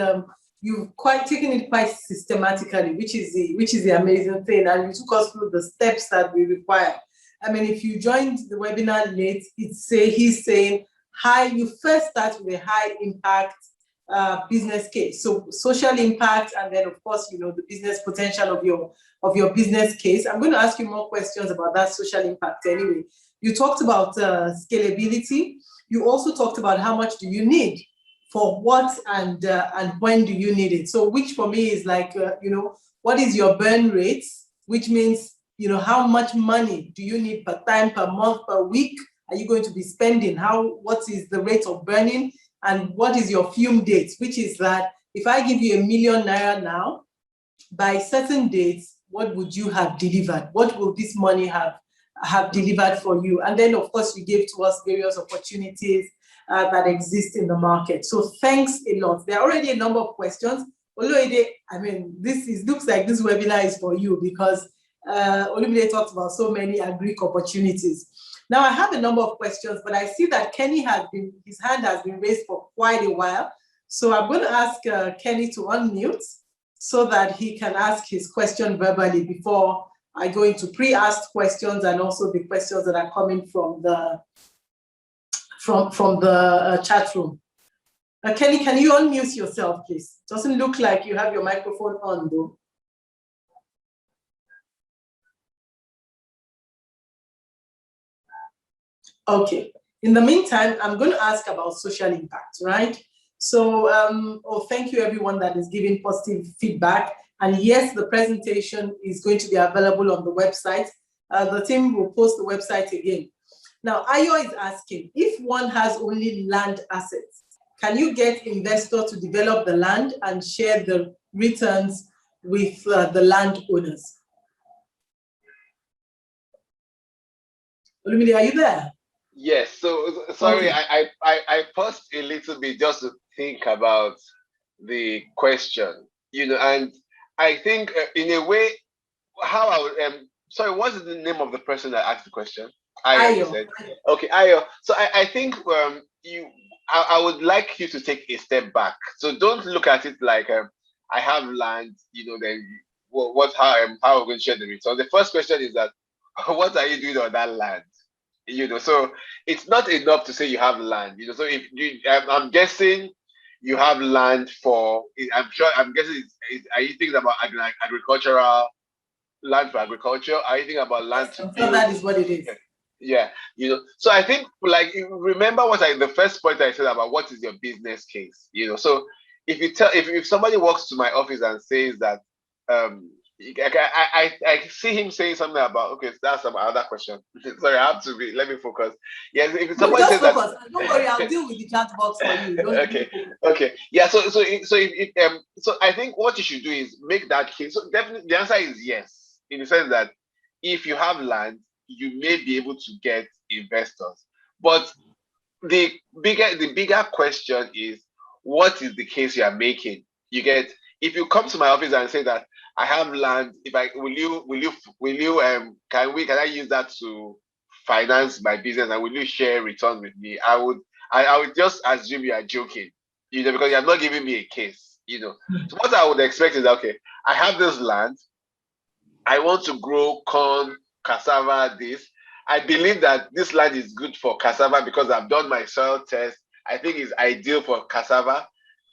you've taken it quite systematically, which is the amazing thing, and you took us through the steps that we require. I mean, if you joined the webinar late, he's saying, you first start with a high impact business case. So social impact, and then of course, the business potential of your business case. I'm going to ask you more questions about that social impact anyway. You talked about scalability. You also talked about how much do you need for what and when do you need it. So which for me is like, what is your burn rate, which means, how much money do you need per time, per month, per week are you going to be spending? What is the rate of burning? And what is your fume date, which is that if I give you ₦1 million now, by certain dates, what would you have delivered? What will this money have delivered for you? And then, of course, you gave to us various opportunities that exist in the market. So thanks a lot. There are already a number of questions. Olumide, I mean, looks like this webinar is for you because Olumide talked about so many agri opportunities. Now, I have a number of questions, but I see that Kenny his hand has been raised for quite a while. So I'm going to ask Kenny to unmute so that he can ask his question verbally before I go into pre-asked questions and also the questions that are coming from the chat room. Kenny, can you unmute yourself, please? Doesn't look like you have your microphone on, though. Okay. In the meantime, I'm going to ask about social impact, right? So, thank you everyone that is giving positive feedback. And yes, the presentation is going to be available on the website. The team will post the website again. Now, Ayo is asking, if one has only land assets, can you get investor to develop the land and share the returns with the landowners? Olumide, are you there? Yes, so sorry, okay. I paused a little bit just to think about the question, and I think in a way, how I would, sorry, what's the name of the person that asked the question? Ayo, you said. Okay, Ayo. So I think I would like you to take a step back. So don't look at it like I have land, then how am I going to share the return? The first question is that what are you doing on that land? So it's not enough to say you have land, so if I'm guessing you have land I'm guessing are you thinking about agricultural land for agriculture? Are you thinking about land to build? That is what it is. Yeah, so I think remember the first point I said about what is your business case, so if somebody walks to my office and says that I see him saying something about, okay, that's some other question. Sorry, I have to let me focus. Yes, if somebody says focus. Don't worry, I'll deal with the chat box for you. Okay. Yeah. So I think what you should do is make that case. So definitely, the answer is yes, in the sense that if you have land, you may be able to get investors. But the bigger question is, what is the case you are making? You get, if you come to my office and say that I have land, can I use that to finance my business, and will you share returns with me? I would just assume you are joking, because you're not giving me a case, So what I would expect is, okay, I have this land, I want to grow corn, cassava, this. I believe that this land is good for cassava because I've done my soil test. I think it's ideal for cassava.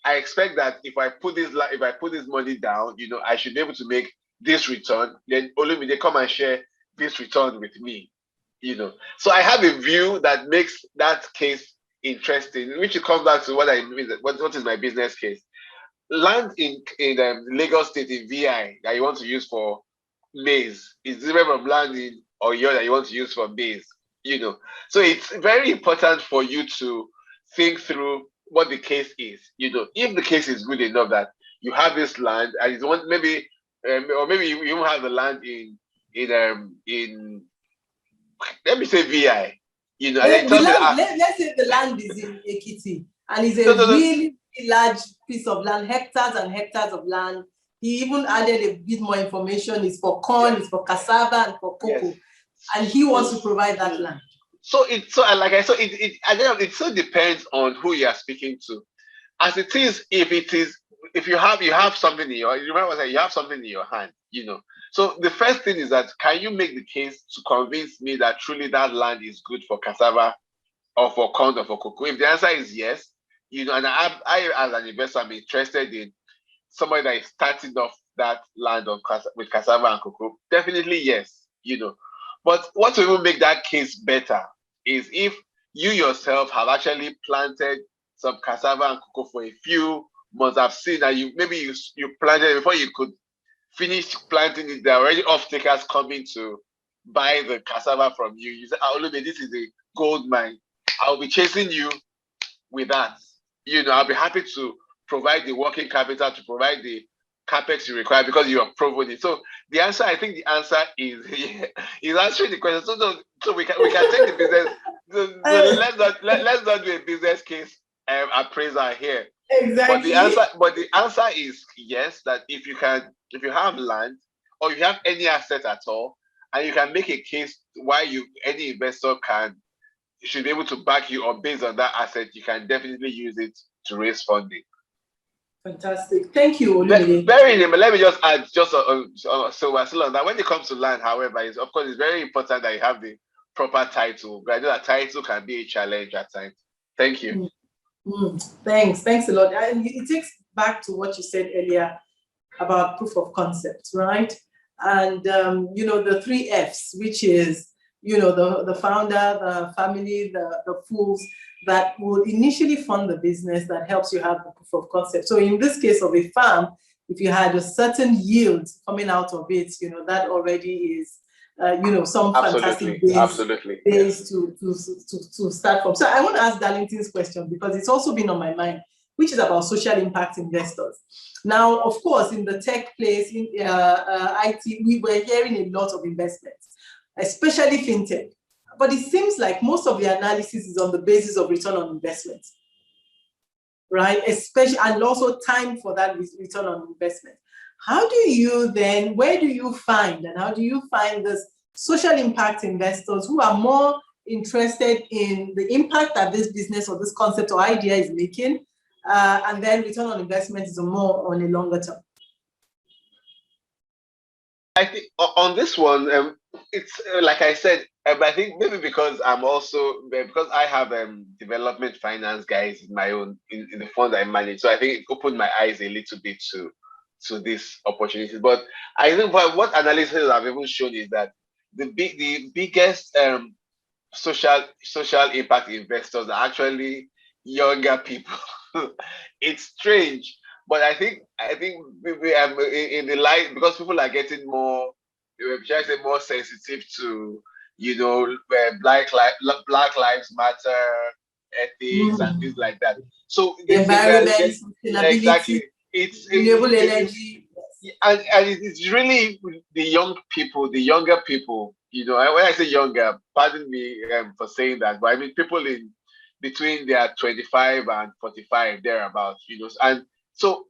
I expect that if I put this money down, I should be able to make this return. Then Olumide come and share this return with me, So I have a view that makes that case interesting, which comes back to what I mean. What is my business case? Land in Lagos State in VI that you want to use for maize is different from land in or your that you want to use for maize, you know. So it's very important for you to think through what the case is. You know, if the case is good enough that you have this land and you want maybe, or maybe you even have the land in let me say VI, you know, and then tell me let's say the land is in Ekiti and it's a no. really large piece of land, hectares and hectares of land. He even added a bit more information. It's for corn, it's for cassava, and for cocoa, and he wants to provide that land. So it so depends on who you are speaking to. As it is, if you have something in your, you remember you have something in your hand, you know. So the first thing is that can you make the case to convince me that truly that land is good for cassava or for corn or for cocoa? If the answer is yes, you know, and I as an investor, I'm interested in somebody that is starting off that land with cassava and cocoa, definitely yes, you know. But what will make that case better is if you yourself have actually planted some cassava and cocoa for a few months. I've seen that you planted it before you could finish planting it. There are already off-takers coming to buy the cassava from you. You say, "Oh, look, this is a gold mine. I'll be chasing you with that. You know, I'll be happy to provide the working capital, to provide the capex you require because you have proven it." So the answer, I think the answer is is answering the question. So we can take the business. Let's not do a business case appraiser here. Exactly. But the answer is yes. That if you have land or you have any asset at all, and you can make a case why any investor should be able to back you, or based on that asset, you can definitely use it to raise funding. Fantastic. Thank you, Olumide. Let me just add, so we're still on that. When it comes to land, however, of course it's very important that you have the proper title. I know that title can be a challenge at times. Thank you. Thanks a lot. And it takes back to what you said earlier about proof of concept, right? And the 3 F's, which is the founder, the family, the fools that will initially fund the business that helps you have the proof of concept. So in this case of a farm, if you had a certain yield coming out of it, that already is some fantastic base to start from. So I want to ask Darlington's question because it's also been on my mind, which is about social impact investors. Now, of course, in the tech place, in IT, we were hearing a lot of investments, especially fintech. But it seems like most of the analysis is on the basis of return on investment, right? Especially, and also time for that return on investment. How do you then, where do you find, and how do you find this social impact investors who are more interested in the impact that this business or this concept or idea is making, and then return on investment is more on a longer term? I think on this one, it's like I said, I think maybe because because I have development finance guys in my own in the fund I manage, so I think it opened my eyes a little bit to this opportunity. But I think what analysis have even shown is that the biggest social impact investors are actually younger people. It's strange, but I think we in the light, because people are getting more, should I say, more sensitive to Black Lives Matter, ethics, and things like that. So the environment, sustainability, exactly, renewable energy, and it's really the younger people. When I say younger, pardon me for saying that, but I mean people in between their 25 and 45 thereabouts. And so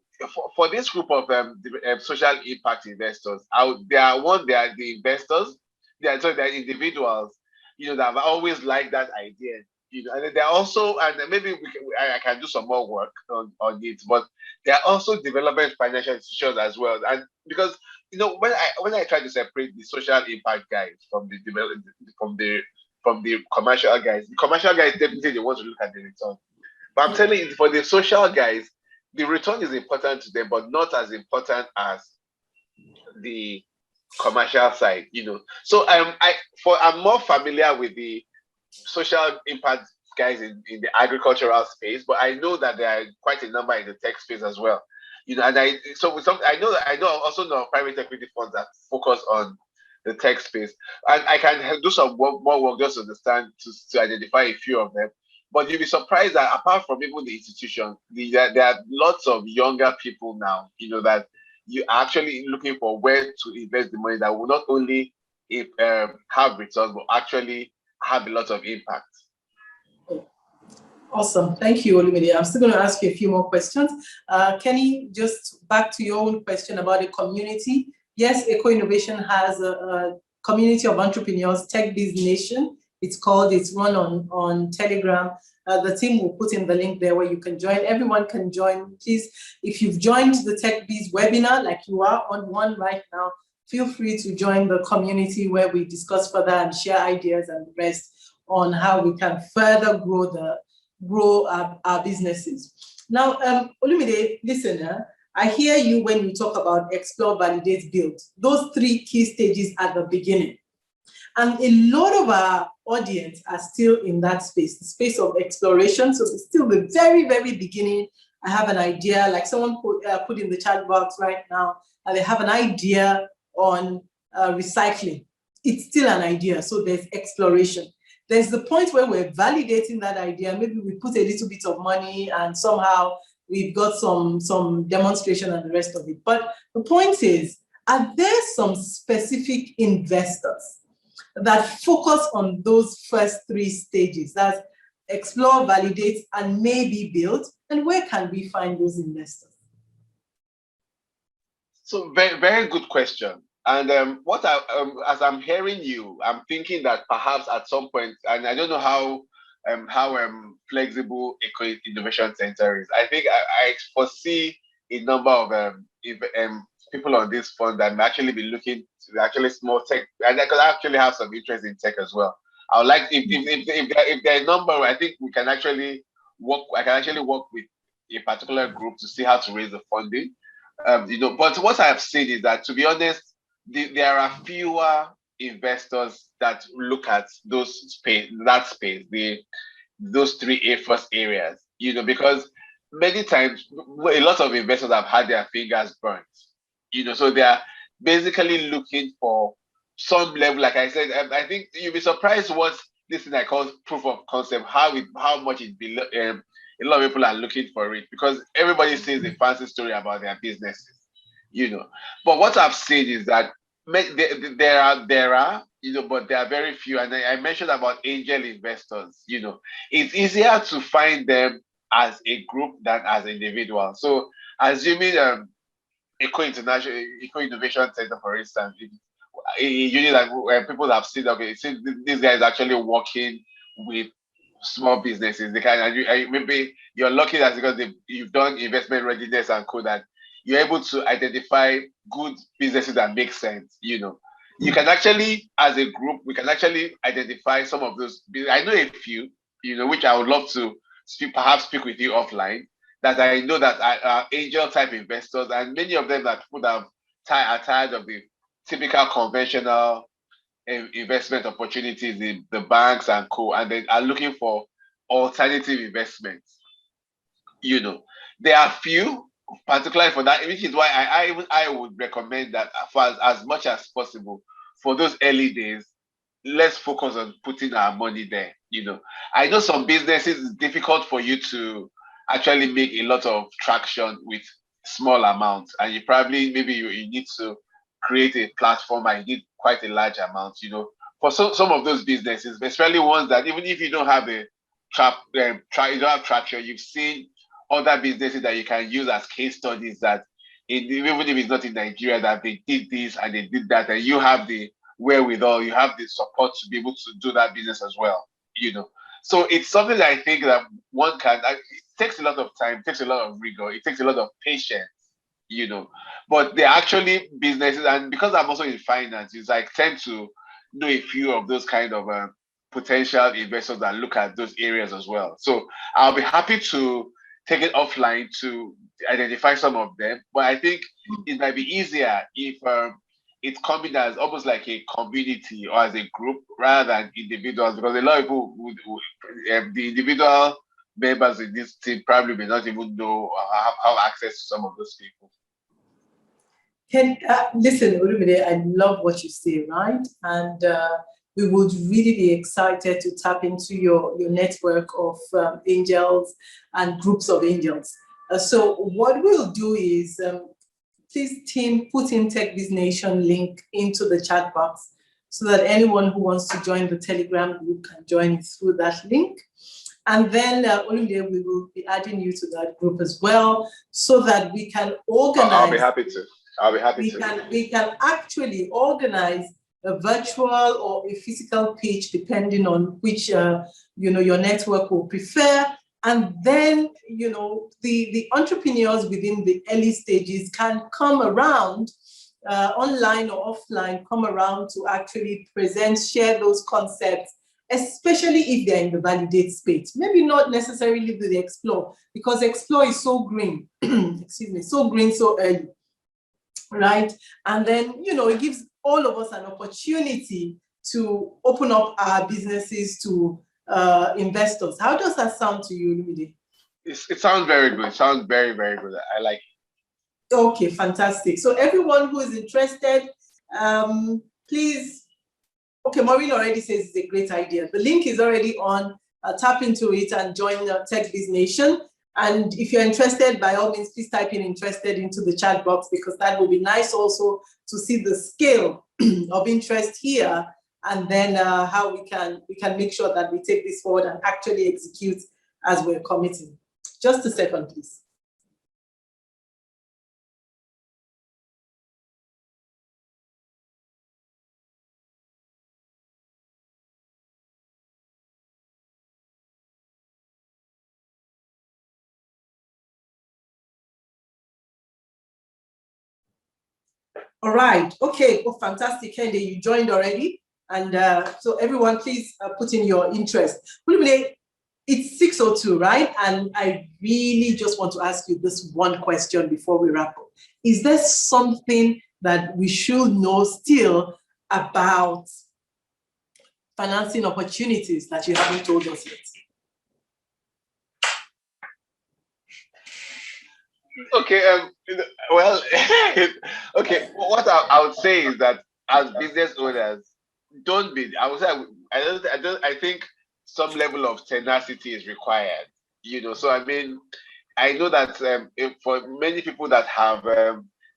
for this group of social impact investors, they are the investors. They're individuals, that have always liked that idea. And they're also, and maybe I can do some more work on it, but they're also development financial institutions as well. And because when I try to separate the social impact guys from the commercial guys, definitely they want to look at the return. But I'm telling you, for the social guys, the return is important to them, but not as important as the commercial side. So I'm more familiar with the social impact guys in the agricultural space, but I know that there are quite a number in the tech space as well. And I also know private equity funds that focus on the tech space. And I can do some more work just to understand, to identify a few of them. But you'll be surprised that apart from even the institution, there are lots of younger people now, that you are actually looking for where to invest the money that will not only have returns, but actually have a lot of impact. Awesome. Thank you, Olumide. I'm still going to ask you a few more questions. Kenny, just back to your own question about the community. Yes, Eco Innovation has a community of entrepreneurs, TechBiz Nation. It's run on Telegram. The team will put in the link there where you can join. Everyone can join. Please, if you've joined the TechBiz webinar, like you are on one right now, feel free to join the community where we discuss further and share ideas and the rest on how we can further grow our businesses. Now, Olumide, listen, I hear you when you talk about explore, validate, build. Those 3 key stages at the beginning. And a lot of our audience are still in that space, the space of exploration. So it's still the very, very beginning. I have an idea, like someone put in the chat box right now, and they have an idea on recycling. It's still an idea, so there's exploration. There's the point where we're validating that idea. Maybe we put a little bit of money and somehow we've got some demonstration and the rest of it. But the point is, are there some specific investors that focus on those first 3 stages? That's explore, validate, and maybe build. And where can we find those investors? So very, very good question. And as I'm hearing you, I'm thinking that perhaps at some point, and I don't know how flexible Eco Innovation Center is. I think I foresee a number of people on this fund that may actually be looking to actually small tech, and I could actually have some interest in tech as well. I would like if there are a number, I think we can actually work. I can actually work with a particular group to see how to raise the funding. But what I have seen is that, to be honest, there are fewer investors that look at those space, those 3 first areas, because many times a lot of investors have had their fingers burnt, so they are basically looking for some level. Like I said, I think you'll be surprised what this thing I call proof of concept, how much it below. A lot of people are looking for it because everybody says a fancy story about their businesses, But what I've seen is that there are, but there are very few. And I mentioned about angel investors. It's easier to find them as a group than as individuals. So assuming Eco Innovation Center, for instance, usually like when people have seen, okay, since this guy is actually working with small businesses, they can, and maybe you're lucky that because you've done investment readiness and co, that you're able to identify good businesses that make sense. You can actually, as a group, we can actually identify some of those. I know a few, which I would love to perhaps speak with you offline, that I know that are angel type investors, and many of them that people that are tired of the typical conventional investment opportunities in the banks and co, and they are looking for alternative investments. There are few, particularly for that, which is why I would recommend that for as much as possible for those early days, let's focus on putting our money there. I know some businesses it's difficult for you to actually make a lot of traction with small amounts, and you probably maybe you need to create a platform and you need quite a large amount. For some of those businesses, especially ones that even if you don't have you don't have traction, you've seen other businesses that you can use as case studies that even if it's not in Nigeria, that they did this and they did that, and you have the wherewithal, you have the support to be able to do that business as well. So it's something that I think that one can. It takes a lot of time, takes a lot of rigor, it takes a lot of patience. But they're actually businesses, and because I'm also in finance, I tend to know a few of those kind of potential investors that look at those areas as well. So I'll be happy to take it offline to identify some of them. But I think it might be easier if it's coming as almost like a community or as a group rather than individuals, because a lot of people the individual members in this team probably may not even know or have access to some of those people. Listen, Olumide, I love what you say, right? And we would really be excited to tap into your network of angels and groups of angels. So what we'll do is, please, team, put in Tech Biz Nation link into the chat box so that anyone who wants to join the Telegram group can join through that link. And then Olumide, we will be adding you to that group as well so that we can organize. I'll be happy to. I'll be happy to. We can actually organize a virtual or a physical pitch, depending on which your network will prefer. And then the entrepreneurs within the early stages can come around, online or offline, come around to actually present, share those concepts, especially if they're in the validate space. Maybe not necessarily the explore, because explore is so green, excuse me, so green, so early. Right? And then, it gives all of us an opportunity to open up our businesses to investors. How does that sound to you, Olumide? It sounds very good. It sounds very, very good. I like it. Okay, fantastic. So everyone who is interested, please, okay, Maureen already says it's a great idea. The link is already on. Tap into it and join Tech Biz Nation. And if you're interested, by all means, please type in interested into the chat box, because that will be nice also to see the scale of interest here, and then how we can make sure that we take this forward and actually execute as we're committing. Just a second, please. All right. Okay. Oh, fantastic, Kende. You joined already. And so everyone, please put in your interest. It's 6:02, right? And I really just want to ask you this one question before we wrap up. Is there something that we should know still about financing opportunities that you haven't told us yet? Okay. Well, okay. What I would say is that as business owners, don't be. I would say I think some level of tenacity is required. So I mean, I know that for many people that have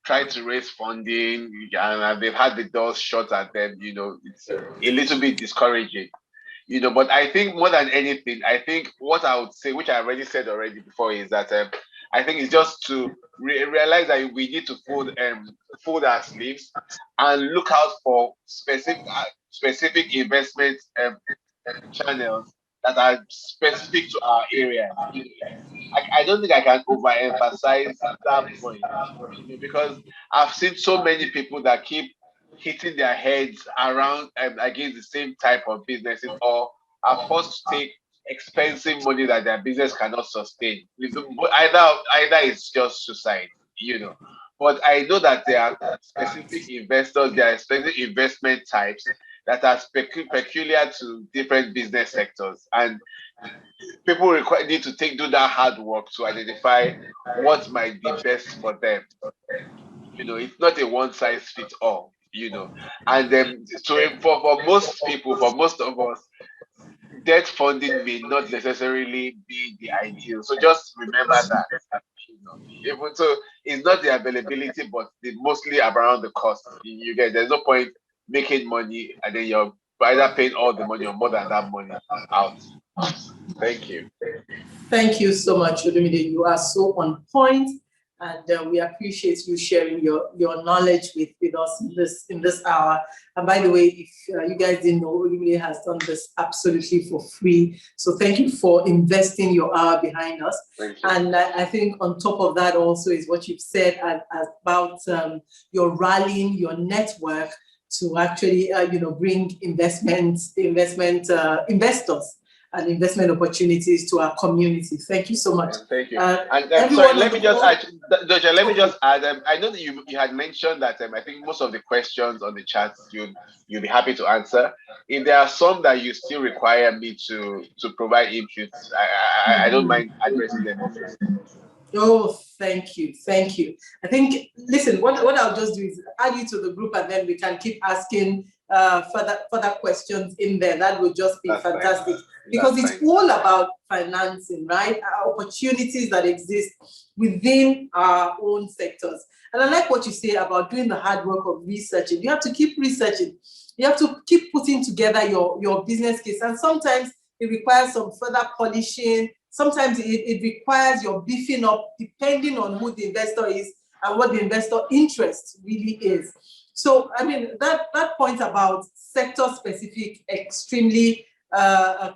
tried to raise funding and they've had the doors shut at them, it's a little bit discouraging. But I think more than anything, I think what I would say, which I already said before, is that I think it's just to realize that we need to fold our sleeves and look out for specific investment channels that are specific to our area. I don't think I can overemphasize that point, because I've seen so many people that keep hitting their heads around against the same type of businesses, or are forced to take expensive money that their business cannot sustain. Either it's just suicide, But I know that there are specific investors, there are specific investment types that are peculiar to different business sectors, and people need to do that hard work to identify what might be best for them. It's not a one size fits all. And then for most people, for most of us, debt funding may not necessarily be the ideal. So just remember that. Even so, it's not the availability, but mostly around the cost. You get, there's no point making money and then you're either paying all the money or more than that money out. Thank you. Thank you so much, Olumide. You are so on point, and we appreciate you sharing your knowledge with us in this hour. And by the way, if you guys didn't know, Olumide has done this absolutely for free. So thank you for investing your hour behind us. And I think on top of that also is what you've said about your rallying your network to actually bring investors and investment opportunities to our community. Thank you so much. Thank you. And sorry, let me just add, Doja, let me just add, I know that you had mentioned that I think most of the questions on the chat you'll be happy to answer. If there are some that you still require me to provide inputs, I don't mind addressing them. Oh, thank you. Thank you. I think, listen, what I'll just do is add you to the group and then we can keep asking further questions in there. That would just be fantastic. Because it's all about financing, right? Opportunities that exist within our own sectors. And I like what you say about doing the hard work of researching. You have to keep researching. You have to keep putting together your business case. And sometimes it requires some further polishing. Sometimes it requires your beefing up depending on who the investor is and what the investor interest really is. So, I mean, that point about sector specific, extremely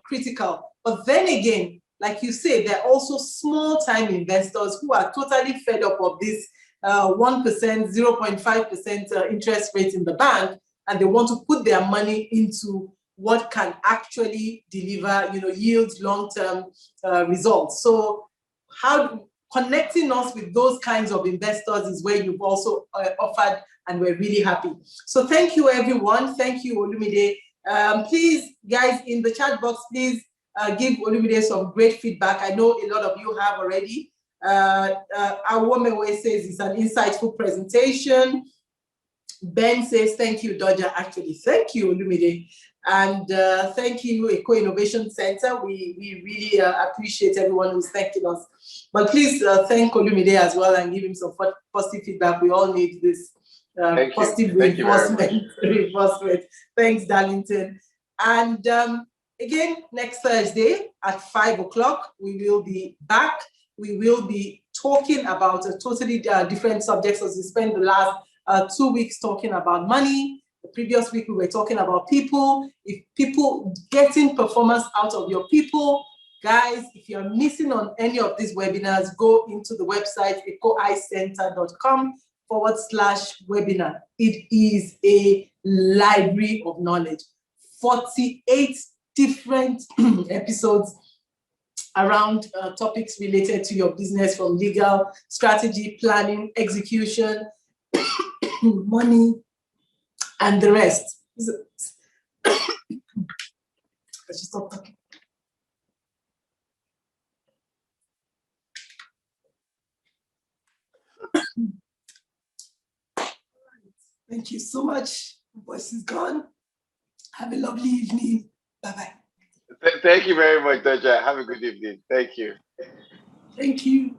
critical. But then again, like you say, there are also small time investors who are totally fed up of this 1%, 0.5% interest rate in the bank, and they want to put their money into what can actually deliver, yields long-term results. So connecting us with those kinds of investors is where you've also offered, and we're really happy. So thank you, everyone. Thank you, Olumide. Please, guys, in the chat box, please give Olumide some great feedback. I know a lot of you have already. Awomewe says it's an insightful presentation. Ben says, thank you, Dodger. Actually, thank you, Olumide. And thank you, Eco Innovation Center. We really appreciate everyone who's thanking us. But please thank Olumide as well and give him some positive feedback. We all need this positive reinforcement. Thanks, Darlington. And again, next Thursday at 5 o'clock, we will be back. We will be talking about a totally different subject, as we spent the last 2 weeks talking about money. The previous week, we were talking about people. If people getting performance out of your people, guys, if you're missing on any of these webinars, go into the website ecoicenter.com/webinar. It is a library of knowledge. 48 different episodes around topics related to your business, from legal, strategy, planning, execution, money, and the rest. Let's just stop talking. Thank you so much. My voice is gone. Have a lovely evening. Bye-bye. Thank you very much, Dodger. Have a good evening. Thank you. Thank you.